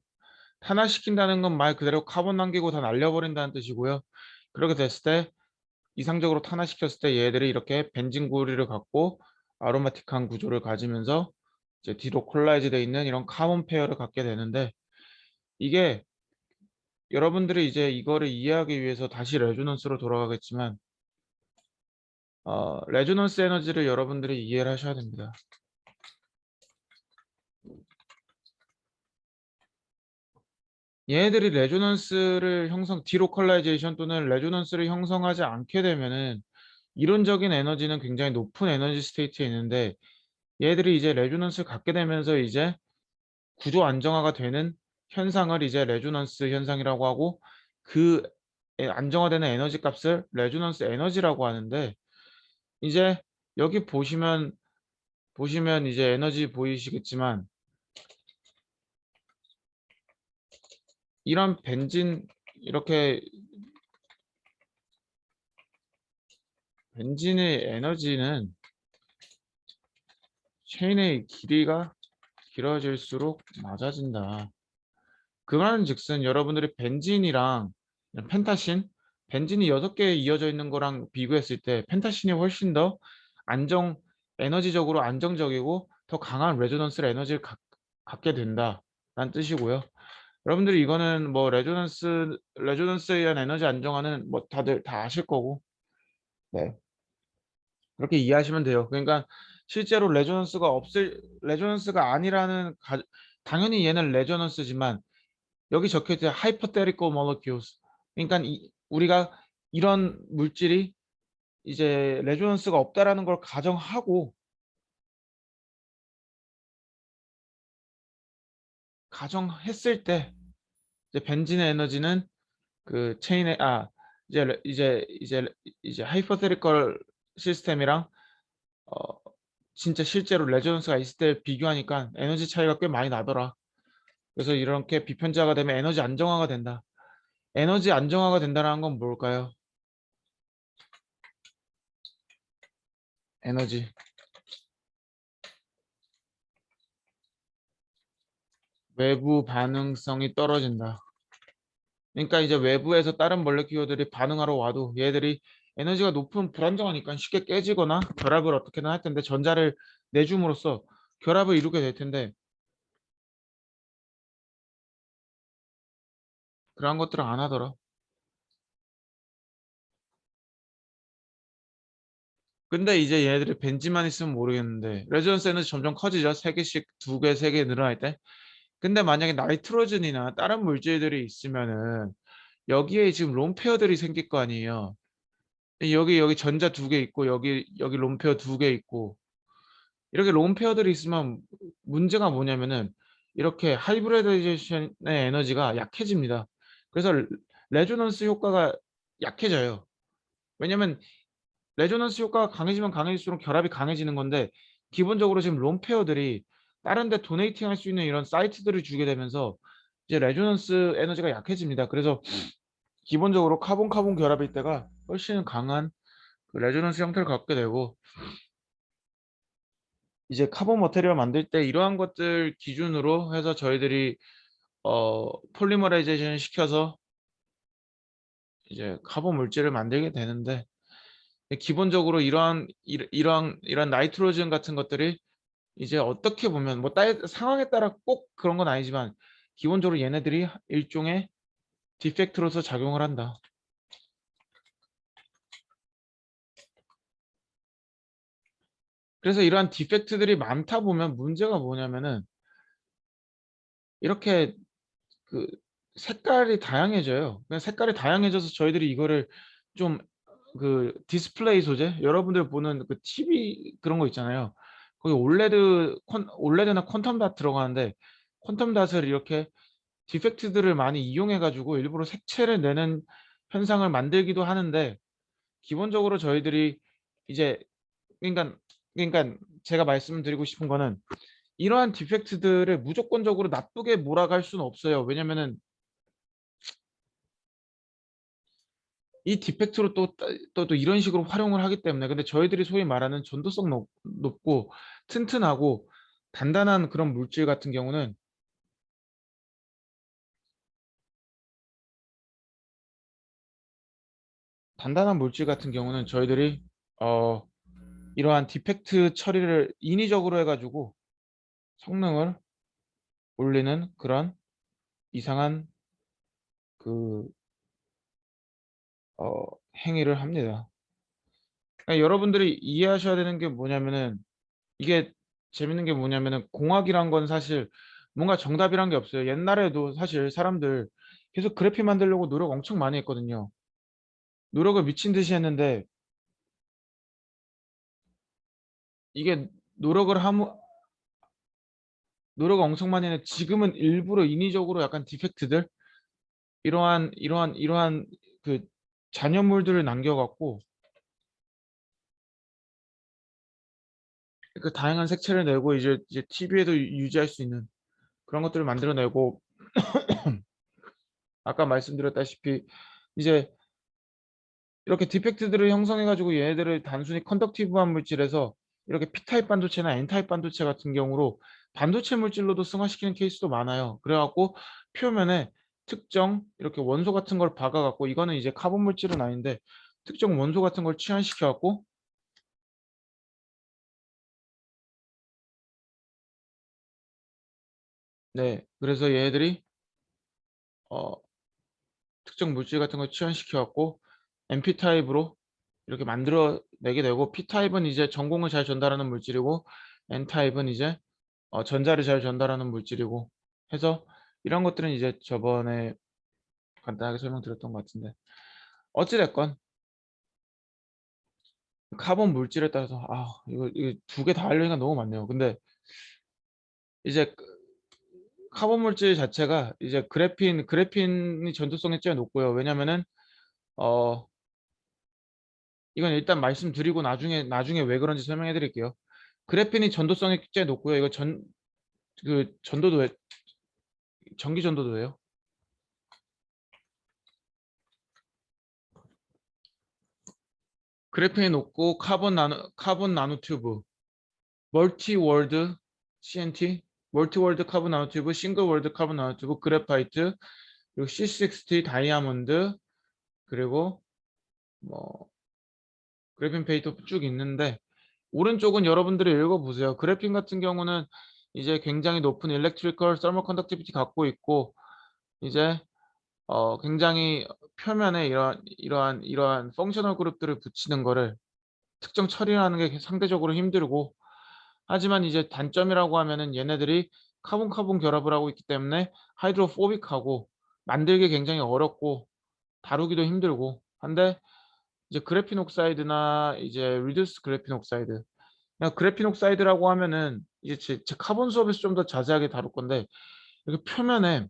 탄화시킨다는 건 말 그대로 카본 남기고 다 날려버린다는 뜻이고요. 그렇게 됐을 때 이상적으로 탄화시켰을 때 얘들이 이렇게 벤진 구리를 갖고 아로마틱한 구조를 가지면서 이제 뒤로 콜라이즈 되어 있는 이런 카본 페어를 갖게 되는데 이게 여러분들이 이제 이거를 이해하기 위해서 다시 레조넌스로 돌아가겠지만 레조넌스 에너지를 여러분들이 이해를 하셔야 됩니다. 얘네들이 레조넌스를 디로컬라이제이션 또는 레조넌스를 형성하지 않게 되면은 이론적인 에너지는 굉장히 높은 에너지 스테이트에 있는데 얘들이 이제 레조넌스를 갖게 되면서 이제 구조 안정화가 되는 현상을 이제 레조넌스 현상이라고 하고 그 안정화되는 에너지 값을 레조넌스 에너지라고 하는데 이제 여기 보시면 이제 에너지 보이시겠지만 이런 이렇게 벤진의 에너지는 체인의 길이가 길어질수록 낮아진다. 그 말은즉슨 여러분들이 벤진이랑 벤진이 6개 이어져 있는 거랑 비교했을 때 펜타신이 훨씬 더 에너지적으로 안정적이고 더 강한 레조넌스 에너지를 갖게 된다라는 뜻이고요. 여러분들이 이거는 뭐 레조넌스에 의한 에너지 안정화는 뭐 다들 다 아실 거고, 네. 그렇게 이해하시면 돼요. 그러니까 실제로 레조넌스가 아니라는 당연히 얘는 레조넌스지만 여기 적혀 있듯 hypothetical molecules. 그러니까 우리가 이런 물질이 이제 레조넌스가 없다라는 걸 가정했을 때 이제 벤진의 에너지는 그 체인의 이제 하이퍼테리컬 시스템이랑 어 진짜 실제로 레조넌스가 있을 때 비교하니까 에너지 차이가 꽤 많이 나더라. 그래서 이렇게 비편자가 되면 에너지 안정화가 된다. 에너지 안정화가 된다는 건 뭘까요? 에너지 외부 반응성이 떨어진다. 그러니까 이제 외부에서 다른 몰레큐어들이 반응하러 와도 얘들이 에너지가 높은 불안정하니까 쉽게 깨지거나 결합을 어떻게든 할 텐데 전자를 내줌으로써 결합을 이루게 될 텐데 그런 것들을 안 하더라. 근데 이제 얘네들이 벤지만 있으면 모르겠는데 레지던스 에너지 점점 커지죠. 3개씩 2개, 3개 늘어날 때. 근데 만약에 나이트로젠이나 다른 물질들이 있으면은 여기에 지금 론페어들이 생길 거 아니에요. 여기 전자 2개 있고 여기 론페어 2개 있고 이렇게 론페어들이 있으면 문제가 뭐냐면은 이렇게 하이브리다이제이션의 에너지가 약해집니다. 그래서 레조넌스 효과가 약해져요. 왜냐면 레조넌스 효과가 강해지면 강해질수록 결합이 강해지는 건데 기본적으로 지금 론페어들이 다른 데 도네이팅 할 수 있는 이런 사이트들을 주게 되면서 이제 레조넌스 에너지가 약해집니다. 그래서 기본적으로 카본 카본 결합일 때가 훨씬 강한 그 레조넌스 형태를 갖게 되고, 이제 카본 머테리얼 만들 때 이러한 것들 기준으로 해서 저희들이 폴리머라이제이션 시켜서 이제 카본 물질을 만들게 되는데, 기본적으로 이러한 나이트로젠 같은 것들이 이제 어떻게 보면 뭐 상황에 따라 꼭 그런 건 아니지만 기본적으로 얘네들이 일종의 디펙트로서 작용을 한다. 그래서 이러한 디펙트들이 많다 보면 문제가 뭐냐면은 이렇게 그 색깔이 다양해져요. 그냥 색깔이 다양해져서 저희들이 이거를 좀 그 디스플레이 소재, 여러분들 보는 그 TV 그런 거 있잖아요. 거기 올레드나 퀀텀 닷 들어가는데, 퀀텀 닷을 이렇게 디펙트들을 많이 이용해 가지고 일부러 색채를 내는 현상을 만들기도 하는데, 기본적으로 저희들이 이제 그러니까 제가 말씀드리고 싶은 거는 이러한 디펙트들을 무조건적으로 나쁘게 몰아갈 수는 없어요. 왜냐면은 이 디펙트로 또 이런 식으로 활용을 하기 때문에. 근데 저희들이 소위 말하는 전도성 높고 튼튼하고 단단한 그런 물질 같은 경우는 저희들이 어 이러한 디펙트 처리를 인위적으로 해가지고 성능을 올리는 그런 이상한 그 행위를 합니다. 그러니까 여러분들이 이해하셔야 되는 게 뭐냐면은, 이게 재밌는 게 뭐냐면은, 공학이란 건 사실 뭔가 정답이란 게 없어요. 옛날에도 사실 사람들 계속 그래픽 만들려고 노력 엄청 많이 했거든요. 노력을 미친 듯이 했는데, 이게 노력을 함 노력을 엄청 많이 했는데 지금은 일부러 인위적으로 약간 디펙트들, 이러한 그 잔여물들을 남겨갖고 그 다양한 색채를 내고 이제 TV에도 유지할 수 있는 그런 것들을 만들어내고, 아까 말씀드렸다시피 이제 이렇게 디펙트들을 형성해가지고 얘네들을 단순히 컨덕티브한 물질에서 이렇게 P타입 반도체나 N타입 반도체 같은 경우로 반도체 물질로도 승화시키는 케이스도 많아요. 그래갖고 표면에 특정 이렇게 원소 같은 걸 박아갖고, 이거는 이제 카본 물질은 아닌데 특정 원소 같은 걸 취한시켜갖고, 네, 그래서 얘네들이 어, 특정 물질 같은 걸 취한시켜갖고 Np타입으로 이렇게 만들어내게 되고, P타입은 이제 전공을 잘 전달하는 물질이고, N타입은 이제 전자를 잘 전달하는 물질이고 해서, 이런 것들은 이제 저번에 간단하게 설명드렸던 것 같은데, 어찌됐건 카본 물질에 따라서 이거 두 개 다 하려니까 너무 많네요. 근데 이제 카본 물질 자체가 이제 그래핀이 전도성이 제일 높고요. 왜냐면은 어 이건 일단 말씀드리고 나중에 왜 그런지 설명해 드릴게요. 그래핀이 전도성이 제일 높고요. 이거 전도도 전기 전도도예요. 그래핀이 높고 카본 나노 튜브, 멀티 월드 CNT, 멀티 월드 카본 나노튜브, 싱글 월드 카본 나노튜브, 그래파이트, 그리고 C60 다이아몬드, 그리고 뭐 그래핀 페이도 쭉 있는데, 오른쪽은 여러분들이 읽어보세요. 그래핀 같은 경우는 이제 굉장히 높은 일렉트리컬 서머 컨덕티비티 갖고 있고, 이제 굉장히 표면에 이러한 펑셔널 그룹들을 붙이는 거를 특정 처리하는 게 상대적으로 힘들고, 하지만 이제 단점이라고 하면은 얘네들이 카본 카본 결합을 하고 있기 때문에 하이드로포빅하고 만들기 굉장히 어렵고 다루기도 힘들고 한데, 이제 그래핀 옥사이드나 이제 리듀스 그래핀 옥사이드, 그냥 그래핀 옥사이드라고 하면은 이제 제 카본 수업에서 좀 더 자세하게 다룰 건데, 이렇게 표면에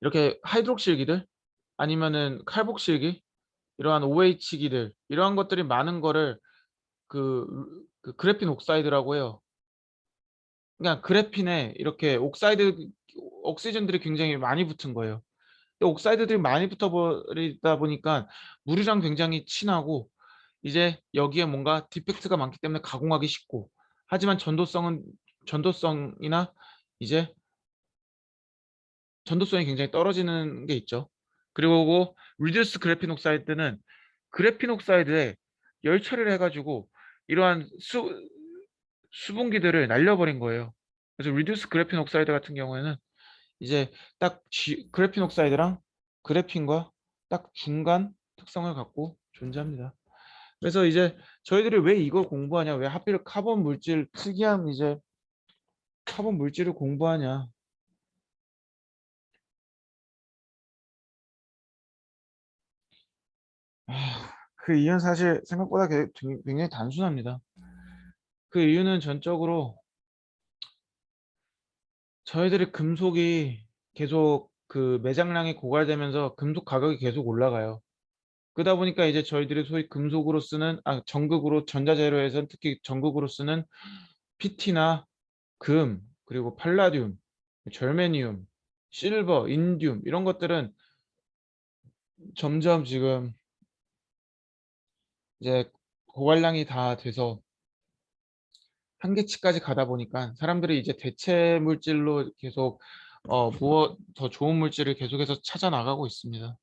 이렇게 하이드록실기들 아니면은 칼복실기, 이러한 OH기들, 이러한 것들이 많은 거를 그 그래핀 옥사이드라고 해요. 그러니까 그래핀에 이렇게 옥사이드 옥시즌들이 굉장히 많이 붙은 거예요. 옥사이드들이 많이 붙어버리다 보니까 물이랑 굉장히 친하고 이제 여기에 뭔가 디펙트가 많기 때문에 가공하기 쉽고 하지만 전도성이나 이제 전도성이 굉장히 떨어지는 게 있죠. 그리고 리듀스 그래핀 옥사이드는 그래핀 옥사이드에 열 처리를 해가지고 이러한 수분기들을 날려버린 거예요. 그래서 리듀스 그래핀 옥사이드 같은 경우에는 이제 딱 그래핀 옥사이드랑 그래핀과 딱 중간 특성을 갖고 존재합니다. 그래서 이제 저희들이 왜 이걸 공부하냐, 왜 하필 카본 물질 특이한 이제 카본 물질을 공부하냐. 그 이유는 사실 생각보다 굉장히 단순합니다. 그 이유는 전적으로 저희들이 금속이 계속 그 매장량이 고갈되면서 금속 가격이 계속 올라가요. 그러다 보니까 이제 저희들이 소위 금속으로 쓰는 전극으로 전자재료에선 특히 전극으로 쓰는 PT나 금 그리고 팔라듐, 절메니움, 실버, 인듐 이런 것들은 점점 지금 이제 고갈량이 다 돼서 한계치까지 가다 보니까 사람들이 이제 대체 물질로 계속 무엇 더 좋은 물질을 계속해서 찾아 나가고 있습니다.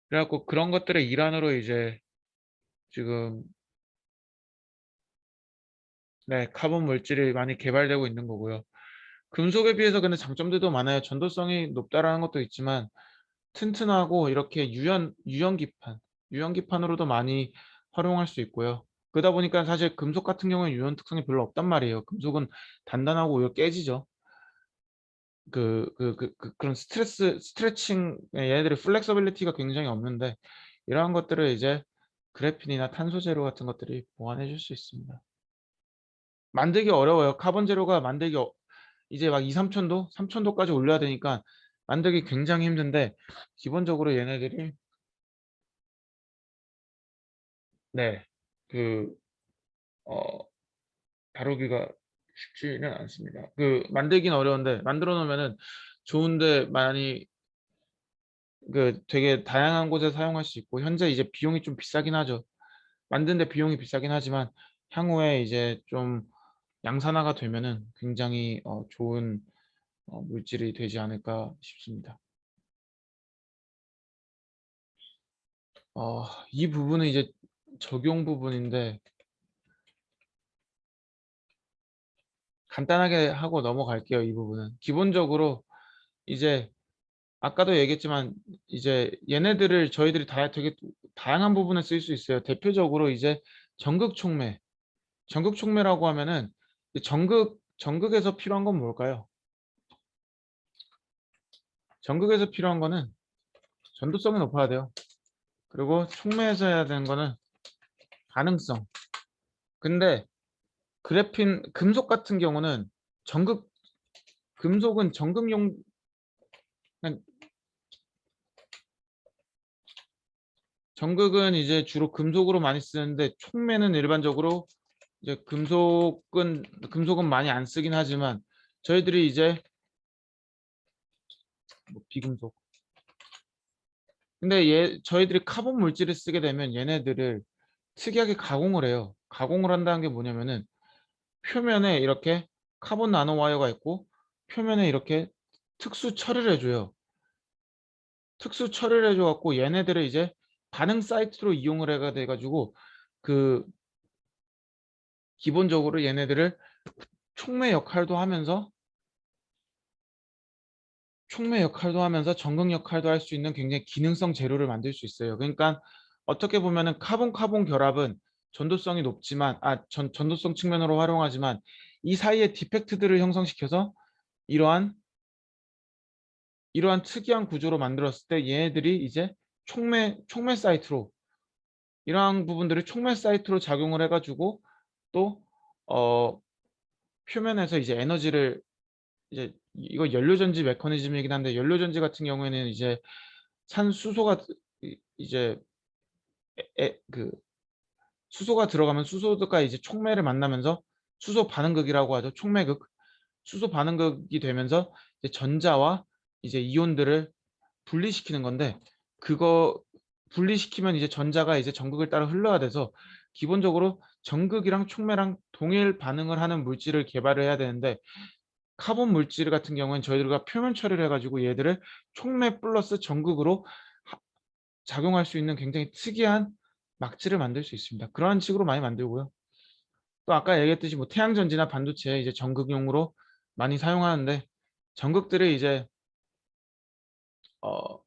그래갖고 그런 것들의 일환으로 이제 지금 네, 카본 물질이 많이 개발되고 있는 거고요. 금속에 비해서 근데 장점들도 많아요. 전도성이 높다라는 것도 있지만 튼튼하고 이렇게 유연기판으로도 많이 활용할 수 있고요. 그러다 보니까 사실 금속 같은 경우는 유연 특성이 별로 없단 말이에요. 금속은 단단하고 오히려 깨지죠. 그런 스트레칭, 얘네들이 플렉서빌리티가 굉장히 없는데 이러한 것들을 이제 그래핀이나 탄소 재료 같은 것들이 보완해 줄 수 있습니다. 만들기 어려워요. 카본 재료가 만들기 이제 막 2, 3천도, 3천도까지 올려야 되니까 만들기 굉장히 힘든데 기본적으로 얘네들이 네, 그 어, 다루기가 쉽지는 않습니다. 그 만들기는 어려운데 만들어 놓으면은 좋은데 많이 되게 다양한 곳에 사용할 수 있고 현재 이제 비용이 좀 비싸긴 하죠. 만드는데 비용이 비싸긴 하지만 향후에 이제 좀 양산화가 되면은 굉장히 좋은 물질이 되지 않을까 싶습니다. 이 부분은 이제 적용 부분인데 간단하게 하고 넘어갈게요. 이 부분은 기본적으로 이제 아까도 얘기했지만 이제 얘네들을 저희들이 다 되게 다양한 부분에 쓸 수 있어요. 대표적으로 이제 전극촉매. 전극촉매라고 하면은 전극에서 필요한 건 뭘까요? 전극에서 필요한 거는 전도성이 높아야 돼요. 그리고 촉매에서 해야 되는 거는 가능성. 근데 금속 같은 경우는 전극 금속은 전극용 그냥 전극은 이제 주로 금속으로 많이 쓰는데 촉매는 일반적으로 이제 금속은 많이 안 쓰긴 하지만 저희들이 이제 비금속 근데 저희들이 카본 물질을 쓰게 되면 얘네들을 특이하게 가공을 해요. 가공을 한다는 게 뭐냐면은 표면에 이렇게 카본 나노와이어가 있고 표면에 이렇게 특수 처리를 해줘요. 특수 처리를 해줘 갖고 얘네들을 이제 반응 사이트로 이용을 해가 돼가지고 그 기본적으로 얘네들을 촉매 역할도 하면서 전극 역할도 할 수 있는 굉장히 기능성 재료를 만들 수 있어요. 그러니까 어떻게 보면은 카본 카본 결합은 전도성이 높지만 전도성 측면으로 활용하지만 이 사이에 디펙트들을 형성시켜서 이러한 특이한 구조로 만들었을 때 얘네들이 이제 촉매 사이트로 이러한 부분들을 촉매 사이트로 작용을 해가지고 또 어, 표면에서 이제 에너지를 이제 이거 연료전지 메커니즘이긴 한데 연료전지 같은 경우에는 이제 산수소가 이제 그 수소가 들어가면 수소가 이제 촉매를 만나면서 수소 반응극이라고 하죠. 촉매극. 수소 반응극이 되면서 이제 전자와 이제 이온들을 분리시키는 건데 그거 분리시키면 이제 전자가 이제 전극을 따라 흘러야 돼서 기본적으로 전극이랑 촉매랑 동일 반응을 하는 물질을 개발을 해야 되는데 카본 물질 같은 경우는 저희들과 표면 처리를 해가지고 얘들을 촉매 플러스 전극으로 작용할 수 있는 굉장히 특이한 막지를 만들 수 있습니다. 그런 식으로 많이 만들고요. 또 아까 얘기했듯이 뭐 태양전지나 반도체 이제 전극용으로 많이 사용하는데 전극들이 이제 어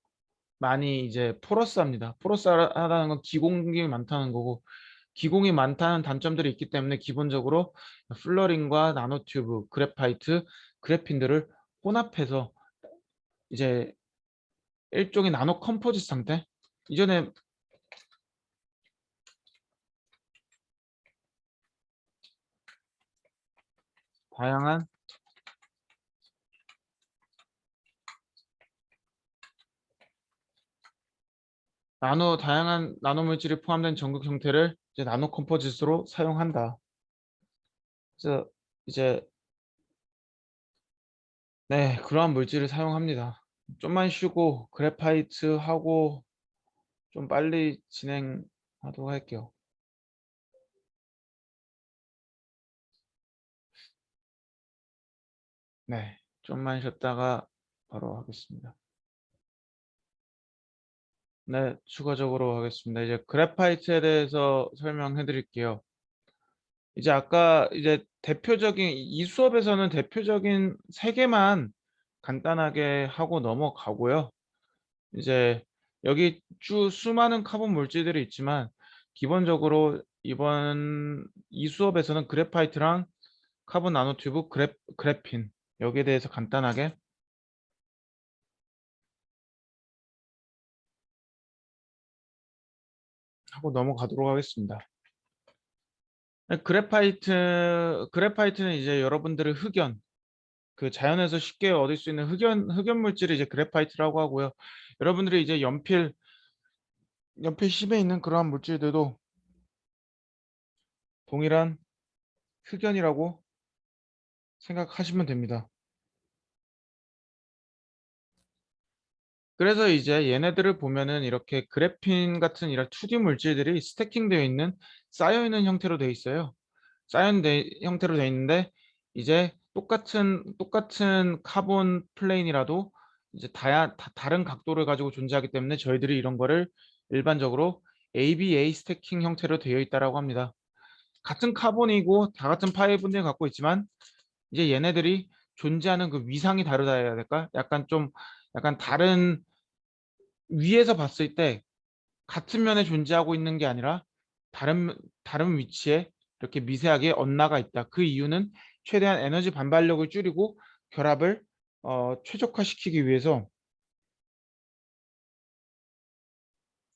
많이 이제 포러스합니다. 포러스하다는 건 기공이 많다는 거고 기공이 많다는 단점들이 있기 때문에 기본적으로 플러링과 나노튜브, 그래파이트, 그래핀들을 혼합해서 이제 일종의 나노 컴포짓 상태. 이전에 다양한 다양한 나노 물질이 포함된 전극 형태를 이제 나노 컴포짓으로 사용한다. 그래서 이제 네, 그러한 물질을 사용합니다. 좀만 쉬고 그래파이트 하고 좀 빨리 진행하도록 할게요. 네, 좀만 쉬었다가 바로 하겠습니다. 네, 추가적으로 하겠습니다. 이제 그래파이트에 대해서 설명해 드릴게요. 이제 아까 이제 대표적인 이 수업에서는 대표적인 세 개만 간단하게 하고 넘어가고요. 이제 여기 수많은 카본 물질들이 있지만 기본적으로 이번 이 수업에서는 그래파이트랑 카본 나노튜브 그래핀 여기에 대해서 간단하게 하고 넘어가도록 하겠습니다. 그래파이트는 이제 여러분들의 흑연, 그 자연에서 쉽게 얻을 수 있는 흑연 물질을 이제 그래파이트라고 하고요. 여러분들이 이제 연필 심에 있는 그러한 물질들도 동일한 흑연이라고 생각하시면 됩니다. 그래서 이제 얘네들을 보면은 이렇게 그래핀 같은 이런 2D 물질들이 스태킹되어 있는 쌓여 있는 형태로 되어 있어요. 형태로 되어 있는데 이제 똑같은 카본 플레인이라도 이제 다른 각도를 가지고 존재하기 때문에 저희들이 이런 거를 일반적으로 ABA 스태킹 형태로 되어 있다라고 합니다. 같은 카본이고 다 같은 파이 분들을 갖고 있지만 이제 얘네들이 존재하는 그 위상이 다르다 해야 될까? 약간 다른 위에서 봤을 때 같은 면에 존재하고 있는 게 아니라 다른 위치에 이렇게 미세하게 엇나가 있다. 그 이유는 최대한 에너지 반발력을 줄이고 결합을 최적화시키기 위해서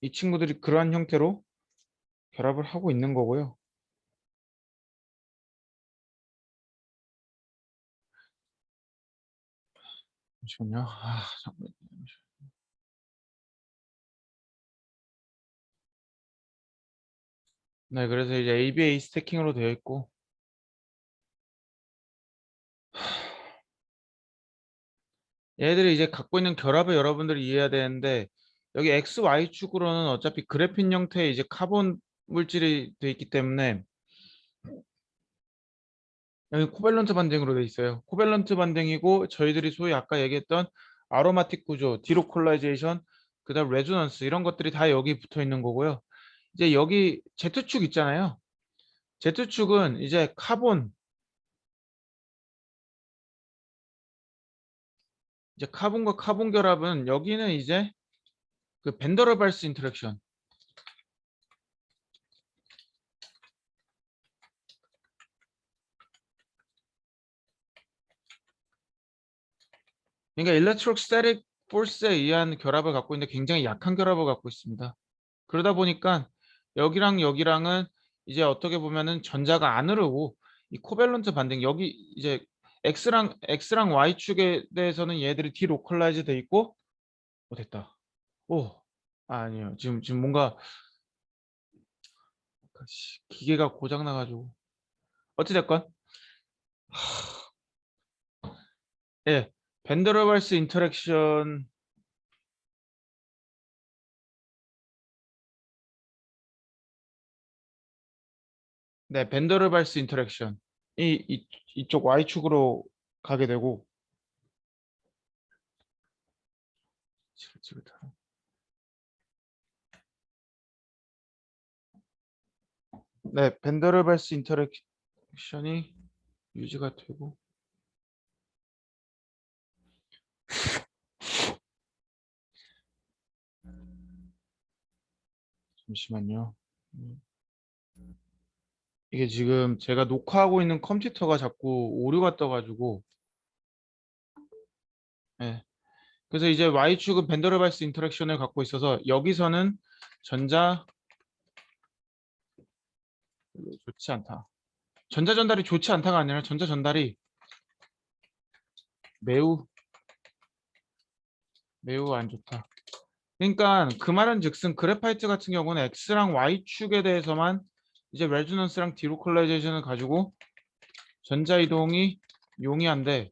이 친구들이 그러한 형태로 결합을 하고 있는 거고요. 잠시만요. 잠깐만요. 네, 그래서 이제 ABA 스태킹으로 되어 있고 얘들이 이제 갖고 있는 결합을 여러분들이 이해해야 되는데 여기 XY축으로는 어차피 그래핀 형태의 이제 카본 물질이 되어 있기 때문에 여기 코밸런트 반등으로 돼 있어요. 코밸런트 반등이고 저희들이 소위 아까 얘기했던 아로마틱 구조, 디로콜라이제이션, 그다음 레조넌스 이런 것들이 다 여기 붙어 있는 거고요. 이제 여기 Z축 있잖아요. Z축은 이제 카본과 카본 결합은 여기는 이제 그 벤더러발스 인터랙션. 그러니까 일렉트로스태틱 포스에 의한 결합을 갖고 있는데 굉장히 약한 결합을 갖고 있습니다. 그러다 보니까 여기랑 여기랑은 이제 어떻게 보면은 전자가 안 흐르고 이 코밸런트 반등 여기 이제 X랑 Y축에 대해서는 얘들이 디로컬라이즈 돼 있고 됐다. 오 아니요 지금 뭔가 기계가 고장 나가지고 어찌됐건 예 벤더러발스 인터랙션 네, 벤더르발스 인터랙션. 이쪽 Y축으로 가게 되고, 네, 벤더르발스 인터랙션이 유지가 되고, 잠시만요. 이게 지금 제가 녹화하고 있는 컴퓨터가 자꾸 오류가 떠가지고, 네. 그래서 이제 Y축은 벤더르발스 인터랙션을 갖고 있어서 여기서는 전자 좋지 않다. 전자 전달이 좋지 않다가 아니라 전자 전달이 매우 매우 안 좋다. 그러니까 그 말은 즉슨 그래파이트 같은 경우는 X랑 Y축에 대해서만 이제 레조넌스랑 디로컬라이제이션을 가지고 전자 이동이 용이한데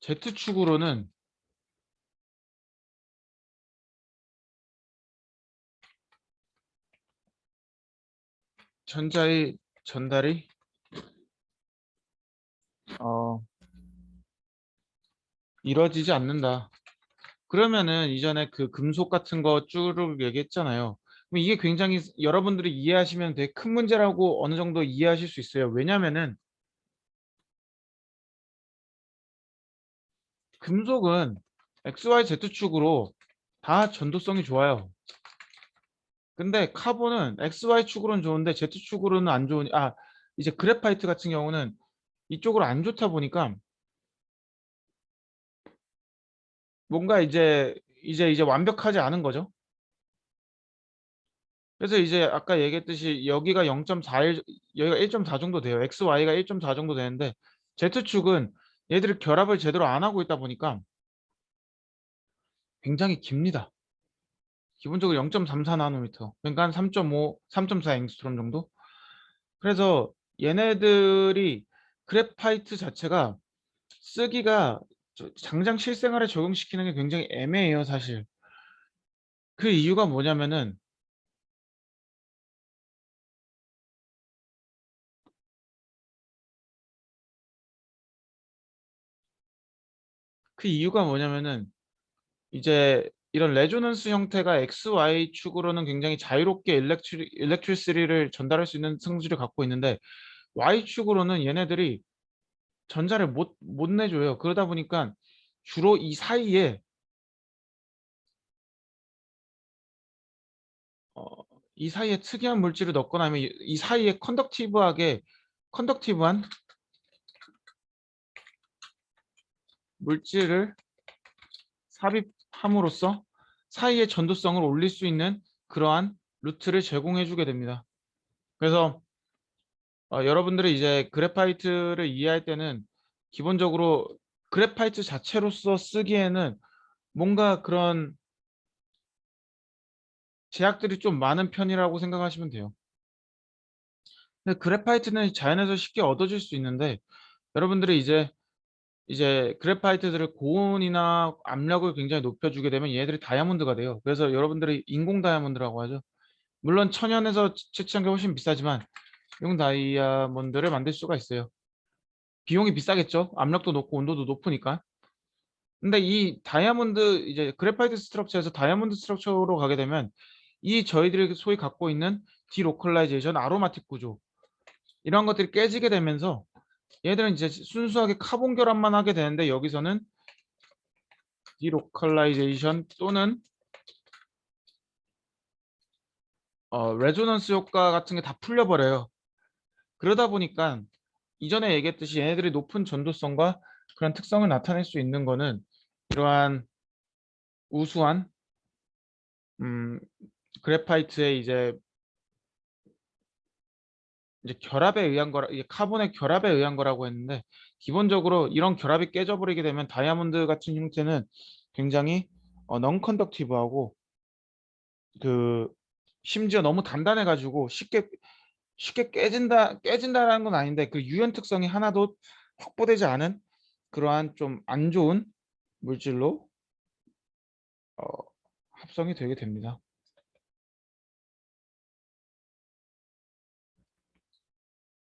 Z축으로는 전자의 전달이 어, 이루어지지 않는다. 그러면은 이전에 그 금속 같은 거 쭉 얘기했잖아요. 그럼 이게 굉장히 여러분들이 이해하시면 되게 큰 문제라고 어느 정도 이해하실 수 있어요. 왜냐면은 금속은 XYZ축으로 다 전도성이 좋아요. 근데 카본은 XY축으로는 좋은데 Z축으로는 안 좋으니 이제 그래파이트 같은 경우는 이쪽으로 안 좋다 보니까 뭔가 이제 완벽하지 않은 거죠. 그래서 이제 아까 얘기했듯이 여기가 0.41 여기가 1.4 정도 돼요. XY가 1.4 정도 되는데 Z축은 얘들이 결합을 제대로 안 하고 있다 보니까 굉장히 깁니다. 기본적으로 0.34 나노미터. 그러니까 한 3.5, 3.4 앵스트롬 정도? 그래서 얘네들이 그래파이트 자체가 쓰기가 장장 실생활에 적용시키는 게 굉장히 애매해요, 사실. 그 이유가 뭐냐면은 이제 이런 레조넌스 형태가 XY 축으로는 굉장히 자유롭게 일렉트리시티를 전달할 수 있는 성질을 갖고 있는데 Y 축으로는 얘네들이 전자를 못 내줘요. 그러다 보니까 주로 어, 이 사이에 특이한 물질을 넣거나 하면 이 사이에 컨덕티브한 물질을 삽입함으로써 사이의 전도성을 올릴 수 있는 그러한 루트를 제공해 주게 됩니다. 그래서 여러분들이 이제 그래파이트를 이해할 때는 기본적으로 그래파이트 자체로서 쓰기에는 뭔가 그런 제약들이 좀 많은 편이라고 생각하시면 돼요. 근데 그래파이트는 자연에서 쉽게 얻어질 수 있는데 여러분들이 이제 그래파이트들을 고온이나 압력을 굉장히 높여주게 되면 얘들이 다이아몬드가 돼요. 그래서 여러분들이 인공 다이아몬드라고 하죠. 물론 천연에서 채취한 게 훨씬 비싸지만 인공 다이아몬드를 만들 수가 있어요. 비용이 비싸겠죠. 압력도 높고 온도도 높으니까. 근데 이 다이아몬드 이제 그래파이트 스트럭처에서 다이아몬드 스트럭처로 가게 되면 이 저희들이 소위 갖고 있는 디로컬라이제이션 아로마틱 구조 이런 것들이 깨지게 되면서 얘들은 이제 순수하게 카본 결합만 하게 되는데 여기서는 디로컬라이제이션 또는 레조넌스 효과 같은 게 다 풀려버려요. 그러다 보니까 이전에 얘기했듯이 얘네들이 높은 전도성과 그런 특성을 나타낼 수 있는 거는 이러한 우수한 음, 그래파이트의 이제 결합에 의한 거라 이게 카본의 결합에 의한 거라고 했는데 기본적으로 이런 결합이 깨져버리게 되면 다이아몬드 같은 형태는 굉장히 non-conductive하고 그 심지어 너무 단단해 가지고 쉽게 깨진다라는 건 아닌데 그 유연 특성이 하나도 확보되지 않은 그러한 좀 안 좋은 물질로 어, 합성이 되게 됩니다.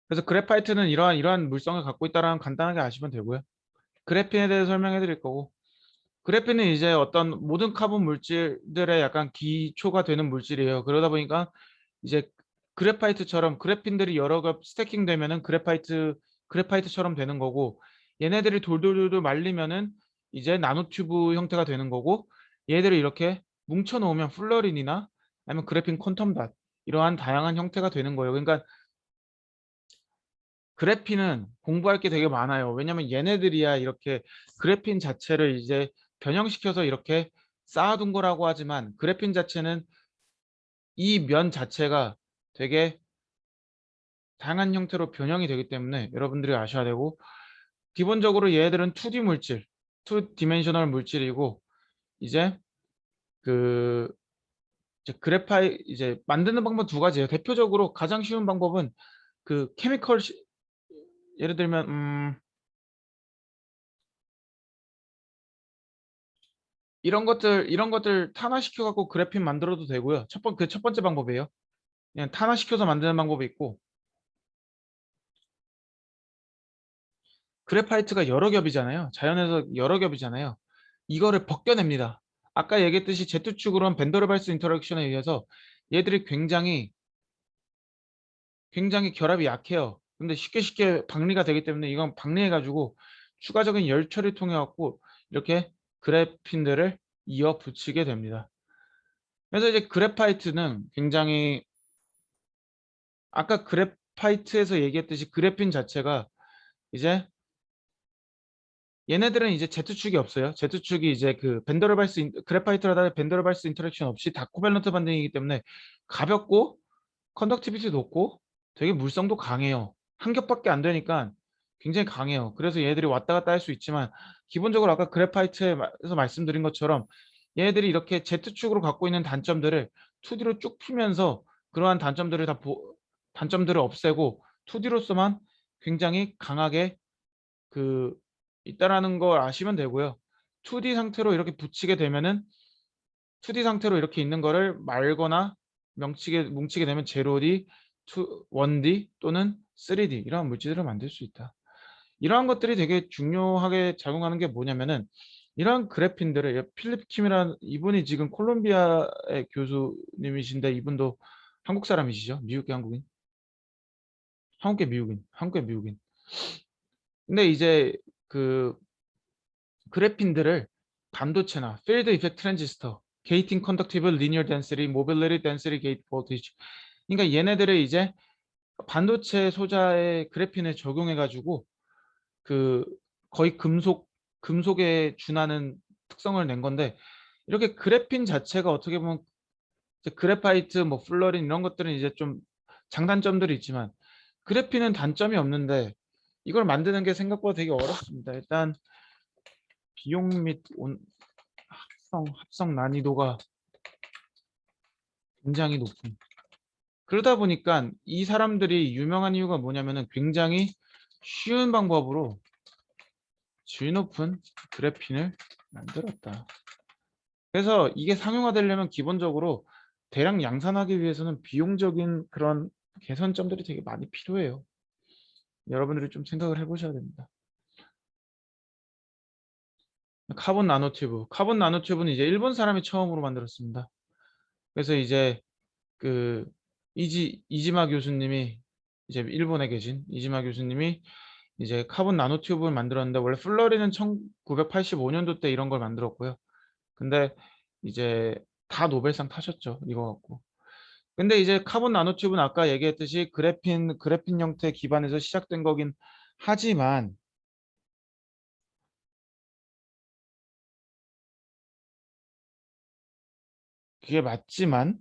그래서 그래파이트는 이러한 물성을 갖고 있다라는 간단하게 아시면 되고요. 그래핀에 대해서 설명해 드릴 거고, 그래핀은 이제 어떤 모든 카본 물질들의 약간 기초가 되는 물질이에요. 그러다 보니까 이제 그래파이트처럼 그래핀들이 여러 겹 스태킹 되면은 그래파이트처럼 되는 거고, 얘네들이 돌돌돌돌 말리면은 이제 나노튜브 형태가 되는 거고, 얘들을 이렇게 뭉쳐 놓으면 플러린이나 아니면 그래핀 퀀텀 닷 이러한 다양한 형태가 되는 거예요. 그러니까 그래핀은 공부할 게 되게 많아요. 왜냐면 얘네들이야 이렇게 그래핀 자체를 이제 변형시켜서 이렇게 쌓아둔 거라고 하지만, 그래핀 자체는 이 면 자체가 되게 다양한 형태로 변형이 되기 때문에 여러분들이 아셔야 되고, 기본적으로 얘들은 2D 물질, 2 디멘셔널 물질이고, 이제 그 이제 그래파이 이제 만드는 방법 두 가지예요. 대표적으로 가장 쉬운 방법은 그 케미컬 예를 들면 이런 것들 탄화시켜 갖고 그래핀 만들어도 되고요. 첫 번째 방법이에요. 그냥 탄화시켜서 만드는 방법이 있고, 그래파이트가 여러 겹이잖아요. 자연에서 여러 겹이잖아요. 이거를 벗겨냅니다. 아까 얘기했듯이 Z축으로는 벤더르발스 인터랙션에 의해서 얘들이 굉장히 결합이 약해요. 근데 쉽게 박리가 되기 때문에 이건 박리해가지고 추가적인 열 처리를 통해 갖고 이렇게 그래핀들을 이어 붙이게 됩니다. 그래서 이제 그래파이트는 굉장히, 아까 그래파이트에서 얘기했듯이 그래핀 자체가 이제 얘네들은 이제 Z축이 없어요. Z축이 이제 그 그래파이트라다 벤더르발스 인터랙션 없이 다 코밸런트 반응이기 때문에 가볍고 컨덕티비티 높고 되게 물성도 강해요. 한 겹밖에 안 되니까 굉장히 강해요. 그래서 얘들이 왔다 갔다 할 수 있지만, 기본적으로 아까 그래파이트에서 말씀드린 것처럼 얘네들이 이렇게 Z축으로 갖고 있는 단점들을 2D로 쭉 피면서 그러한 단점들을 없애고 2D로서만 굉장히 강하게 그 있다라는 걸 아시면 되고요. 2D 상태로 이렇게 붙이게 되면은 2D 상태로 이렇게 있는 거를 말거나 뭉치게 되면 제로 D, 1D 또는 3D 이러한 물질들을 만들 수 있다. 이러한 것들이 되게 중요하게 작용하는 게 뭐냐면은, 이러한 그래핀들을 필립 킴이라는 이분이 지금 콜롬비아의 교수님이신데, 이분도 한국 사람이시죠? 미국계 한국인? 한국계 미국인. 근데 이제 그 그래핀들을 반도체나 필드 이펙트 트랜지스터, 게이팅 컨덕티브 리니어 덴시티, 모빌리티 덴시티 게이트 볼티지, 그러니까 얘네들을 이제 반도체 소자의 그래핀을 적용해 가지고 그 거의 금속에 준하는 특성을 낸 건데, 이렇게 그래핀 자체가 어떻게 보면 이제 그래파이트 뭐 플러린 이런 것들은 이제 좀 장단점들이 있지만, 그래핀은 단점이 없는데 이걸 만드는 게 생각보다 되게 어렵습니다. 일단 비용 및 합성 난이도가 굉장히 높은. 그러다 보니까 이 사람들이 유명한 이유가 뭐냐면은 굉장히 쉬운 방법으로 질 높은 그래핀을 만들었다. 그래서 이게 상용화되려면 기본적으로 대량 양산하기 위해서는 비용적인 그런 개선점들이 되게 많이 필요해요. 여러분들이 좀 생각을 해보셔야 됩니다. 카본 나노튜브는 이제 일본 사람이 처음으로 만들었습니다. 그래서 이제 그 이지마 교수님이, 이제 일본에 계신 이지마 교수님이 이제 카본 나노튜브를 만들었는데, 원래 플러리는 1985년도 때 이런 걸 만들었고요. 근데 이제 다 노벨상 타셨죠, 이거 갖고. 근데 이제 카본 나노튜브는 아까 얘기했듯이 그래핀 형태 기반에서 시작된 거긴 하지만, 그게 맞지만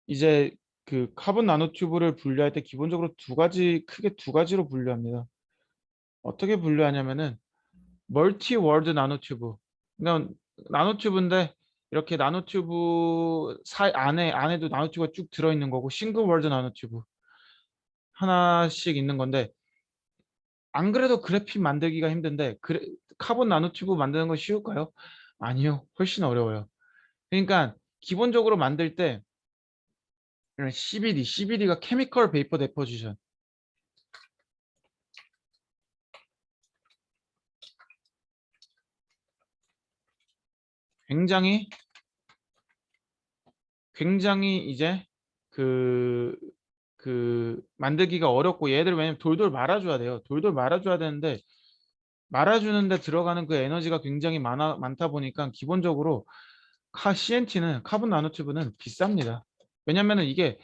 이제 그 카본 나노튜브를 분류할 때 기본적으로 크게 두 가지로 분류합니다. 어떻게 분류하냐면은 멀티 월드 나노튜브. 그러니까 나노튜브인데 이렇게 나노튜브 안에도 나노튜브가 쭉 들어있는 거고, 싱글 월드 나노튜브 하나씩 있는 건데, 안 그래도 그래픽 만들기가 힘든데 카본 나노튜브 만드는 건 쉬울까요? 아니요. 훨씬 어려워요. 그러니까 기본적으로 만들 때 CBD가 케미컬 베이퍼 데포지션. 굉장히 이제 그 만들기가 어렵고 얘들 왜냐면 돌돌 말아줘야 돼요. 돌돌 말아줘야 되는데 말아주는데 들어가는 그 에너지가 굉장히 많다 보니까 기본적으로 CNT는 카본 나노튜브는 비쌉니다. 왜냐면은 이게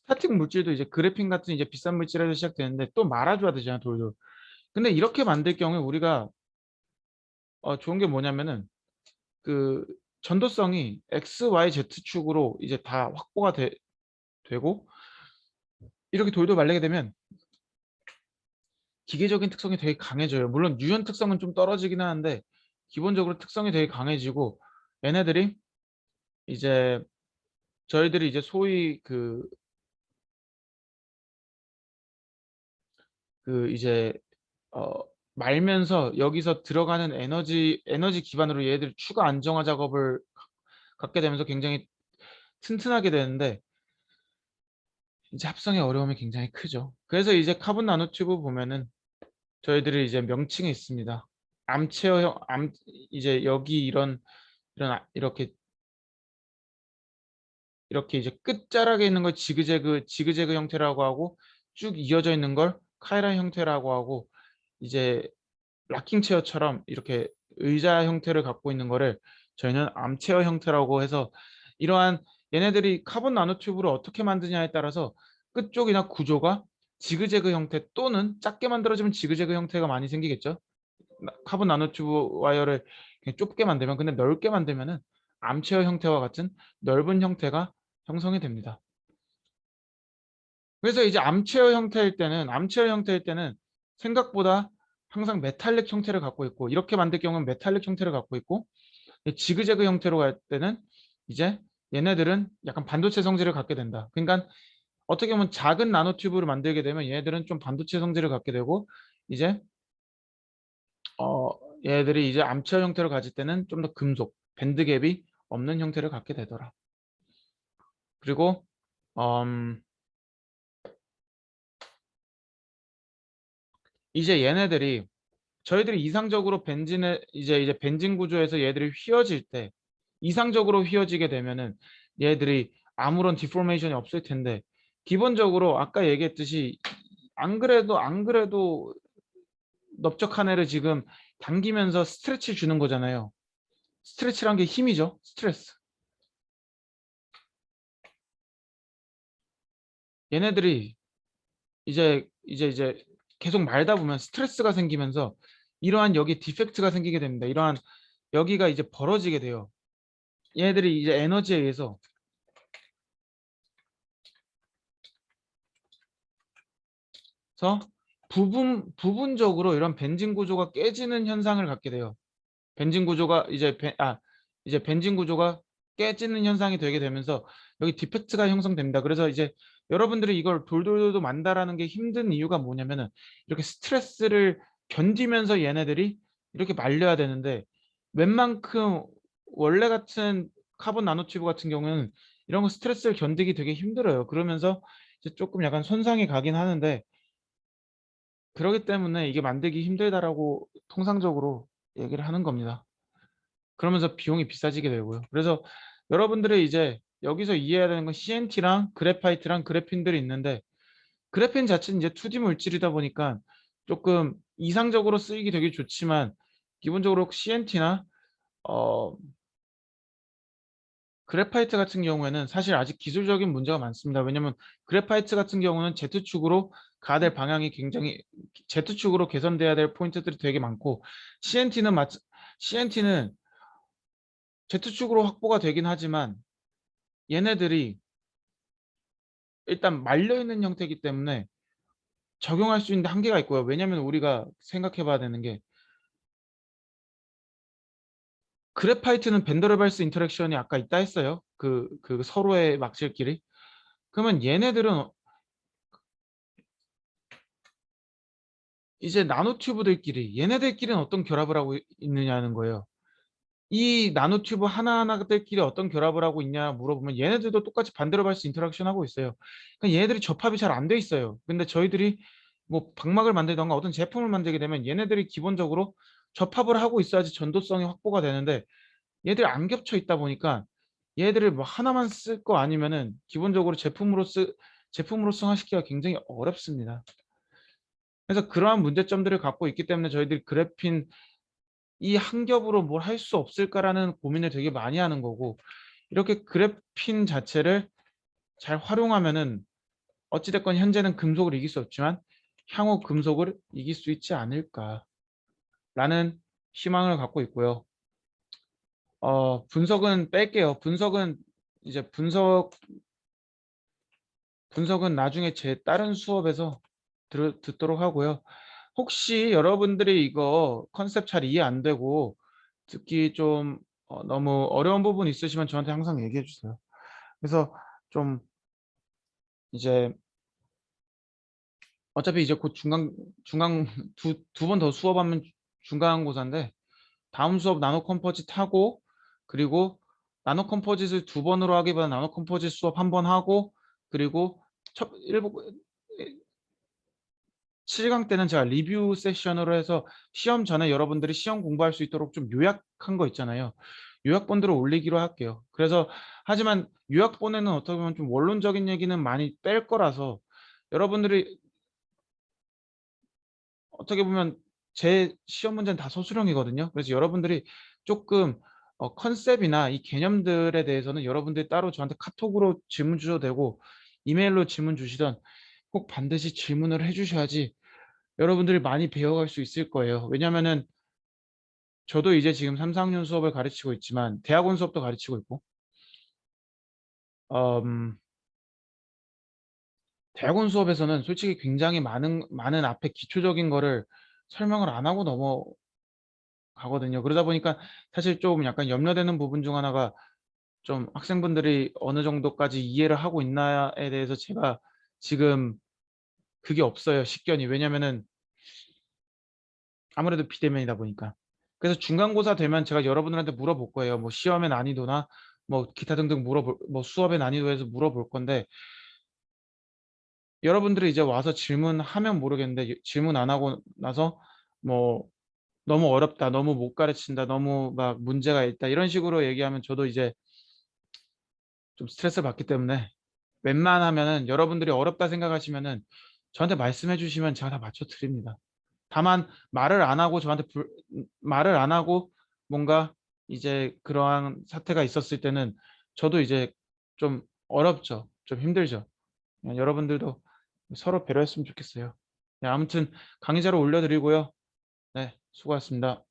스타틱 물질도 이제 그래핀 같은 이제 비싼 물질에서 시작되는데 또 말아줘야 되잖아 돌돌. 근데 이렇게 만들 경우에 우리가 좋은 게 뭐냐면은 그 전도성이 X, Y, Z축으로 이제 다 확보가 되고 이렇게 돌돌 말리게 되면 기계적인 특성이 되게 강해져요. 물론 유연 특성은 좀 떨어지긴 하는데 기본적으로 특성이 되게 강해지고 얘네들이 이제 저희들이 이제 소위 이제 어 말면서 여기서 들어가는 에너지 기반으로 얘들 추가 안정화 작업을 갖게 되면서 굉장히 튼튼하게 되는데 이제 합성의 어려움이 굉장히 크죠. 그래서 이제 카본 나노튜브 보면은 저희들이 이제 명칭이 있습니다. 암체어형 이제 여기 이렇게 이제 끝자락에 있는 걸 지그재그 형태라고 하고 쭉 이어져 있는 걸 카이라 형태라고 하고 이제 락킹 체어처럼 이렇게 의자 형태를 갖고 있는 거를 저희는 암체어 형태라고 해서 이러한 얘네들이 카본 나노튜브를 어떻게 만드냐에 따라서 끝쪽이나 구조가 지그재그 형태 또는 작게 만들어지면 지그재그 형태가 많이 생기겠죠. 카본 나노튜브 와이어를 그냥 좁게 만들면 근데 넓게 만들면은 암체어 형태와 같은 넓은 형태가 형성이 됩니다. 그래서 이제 암체어 형태일 때는 생각보다 항상 메탈릭 형태를 갖고 있고 이렇게 만들 경우는 메탈릭 형태를 갖고 있고 지그재그 형태로 갈 때는 이제 얘네들은 약간 반도체 성질을 갖게 된다. 그러니까 어떻게 보면 작은 나노튜브를 만들게 되면 얘네들은 좀 반도체 성질을 갖게 되고 이제 어 얘네들이 이제 암체어 형태를 가질 때는 좀 더 금속 밴드갭이 없는 형태를 갖게 되더라. 그리고 이제 얘네들이 저희들이 이상적으로 벤진에 이제 벤진 구조에서 얘들이 휘어질 때 이상적으로 휘어지게 되면은 얘들이 아무런 디포메이션이 없을 텐데 기본적으로 아까 얘기했듯이 안 그래도 넓적한 애를 지금 당기면서 스트레치 주는 거잖아요. 스트레치란 게 힘이죠. 스트레스. 얘네들이 이제 계속 말다 보면 스트레스가 생기면서 이러한 여기 디펙트가 생기게 됩니다. 이러한 여기가 이제 벌어지게 돼요. 얘네들이 이제 에너지에 의해서 부분적으로 이런 벤진 구조가 깨지는 현상을 갖게 돼요. 벤진 구조가 이제 벤진 구조가 깨지는 현상이 되게 되면서 여기 디펙트가 형성됩니다. 그래서 이제 여러분들이 이걸 돌돌돌도 만다라는 게 힘든 이유가 뭐냐면은 이렇게 스트레스를 견디면서 얘네들이 이렇게 말려야 되는데 웬만큼 원래 같은 카본 나노튜브 같은 경우는 이런 거 스트레스를 견디기 되게 힘들어요. 그러면서 이제 조금 약간 손상이 가긴 하는데 그렇기 때문에 이게 만들기 힘들다라고 통상적으로 얘기를 하는 겁니다. 그러면서 비용이 비싸지게 되고요. 그래서 여러분들이 이제 여기서 이해해야 되는 건 CNT랑 그래파이트랑 그래핀들이 있는데 그래핀 자체는 이제 2D 물질이다 보니까 조금 이상적으로 쓰이기 되게 좋지만 기본적으로 CNT나 어, 그래파이트 같은 경우에는 사실 아직 기술적인 문제가 많습니다. 왜냐면 그래파이트 같은 경우는 Z축으로 가야 될 방향이 굉장히 Z축으로 개선돼야 될 포인트들이 되게 많고 CNT는 Z축으로 확보가 되긴 하지만 얘네들이 일단 말려있는 형태이기 때문에 적용할 수 있는 한계가 있고요. 왜냐면 우리가 생각해 봐야 되는 게 그래파이트는 벤더레발스 인터랙션이 아까 있다 했어요. 그 서로의 막질끼리. 그러면 얘네들은 이제 나노튜브들끼리 얘네들끼리는 어떤 결합을 하고 있느냐는 거예요. 이 나노튜브 하나하나들끼리 어떤 결합을 하고 있냐 물어보면 얘네들도 똑같이 반대로발스 인터랙션 하고 있어요. 그러니까 얘네들이 접합이 잘 안 돼 있어요. 근데 저희들이 뭐 방막을 만들던가 어떤 제품을 만들게 되면 얘네들이 기본적으로 접합을 하고 있어야지 전도성이 확보가 되는데 얘들이 안 겹쳐 있다 보니까 얘들을 뭐 하나만 쓸 거 아니면은 기본적으로 제품으로 승화시키기가 굉장히 어렵습니다. 그래서 그러한 문제점들을 갖고 있기 때문에 저희들이 그래핀 이 한 겹으로 뭘 할 수 없을까라는 고민을 되게 많이 하는 거고, 이렇게 그래핀 자체를 잘 활용하면은 어찌 됐건 현재는 금속을 이길 수 없지만 향후 금속을 이길 수 있지 않을까라는 희망을 갖고 있고요. 분석은 뺄게요. 이제 분석은 나중에 제 다른 수업에서 듣도록 하고요. 혹시 여러분들이 이거 컨셉 잘 이해 안 되고 듣기 좀 너무 어려운 부분 있으시면 저한테 항상 얘기해 주세요. 그래서 좀 이제 어차피 이제 곧 중간 두 번 더 수업하면 중간고사인데, 다음 수업 나노 컴포짓 하고, 그리고 나노 컴포짓을 두 번으로 하기보다 나노 컴포짓 수업 한 번 하고, 그리고 첫 7강 때는 제가 리뷰 세션으로 해서 시험 전에 여러분들이 시험 공부할 수 있도록 좀 요약한 거 있잖아요. 요약본들을 올리기로 할게요. 그래서 하지만 요약본에는 어떻게 보면 좀 원론적인 얘기는 많이 뺄 거라서 여러분들이 어떻게 보면 제 시험 문제는 다 서술형이거든요. 그래서 여러분들이 조금 컨셉이나 이 개념들에 대해서는 여러분들이 따로 저한테 카톡으로 질문 주셔도 되고 이메일로 질문 주시던 꼭 반드시 질문을 해주셔야지 여러분들이 많이 배워갈 수 있을 거예요. 왜냐면은 저도 이제 지금 3, 4학년 수업을 가르치고 있지만 대학원 수업도 가르치고 있고, 음, 대학원 수업에서는 솔직히 굉장히 많은 앞에 기초적인 거를 설명을 안 하고 넘어가거든요. 그러다 보니까 사실 좀 약간 염려되는 부분 중 하나가 좀 학생분들이 어느 정도까지 이해를 하고 있나에 대해서 제가 지금 그게 없어요. 식견이. 왜냐면은 아무래도 비대면이다 보니까. 그래서 중간고사 되면 제가 여러분들한테 물어볼 거예요. 뭐 시험의 난이도나 뭐 기타 등등 뭐 수업의 난이도에서 물어볼 건데, 여러분들이 이제 와서 질문하면 모르겠는데 질문 안 하고 나서 뭐 너무 어렵다, 너무 못 가르친다, 너무 막 문제가 있다 이런 식으로 얘기하면 저도 이제 좀 스트레스를 받기 때문에 웬만하면은 여러분들이 어렵다 생각하시면은 저한테 말씀해 주시면 제가 다 맞춰 드립니다. 다만 말을 안 하고 뭔가 이제 그러한 사태가 있었을 때는 저도 이제 좀 어렵죠. 좀 힘들죠. 여러분들도 서로 배려했으면 좋겠어요. 네, 아무튼 강의자로 올려드리고요. 네, 수고하셨습니다.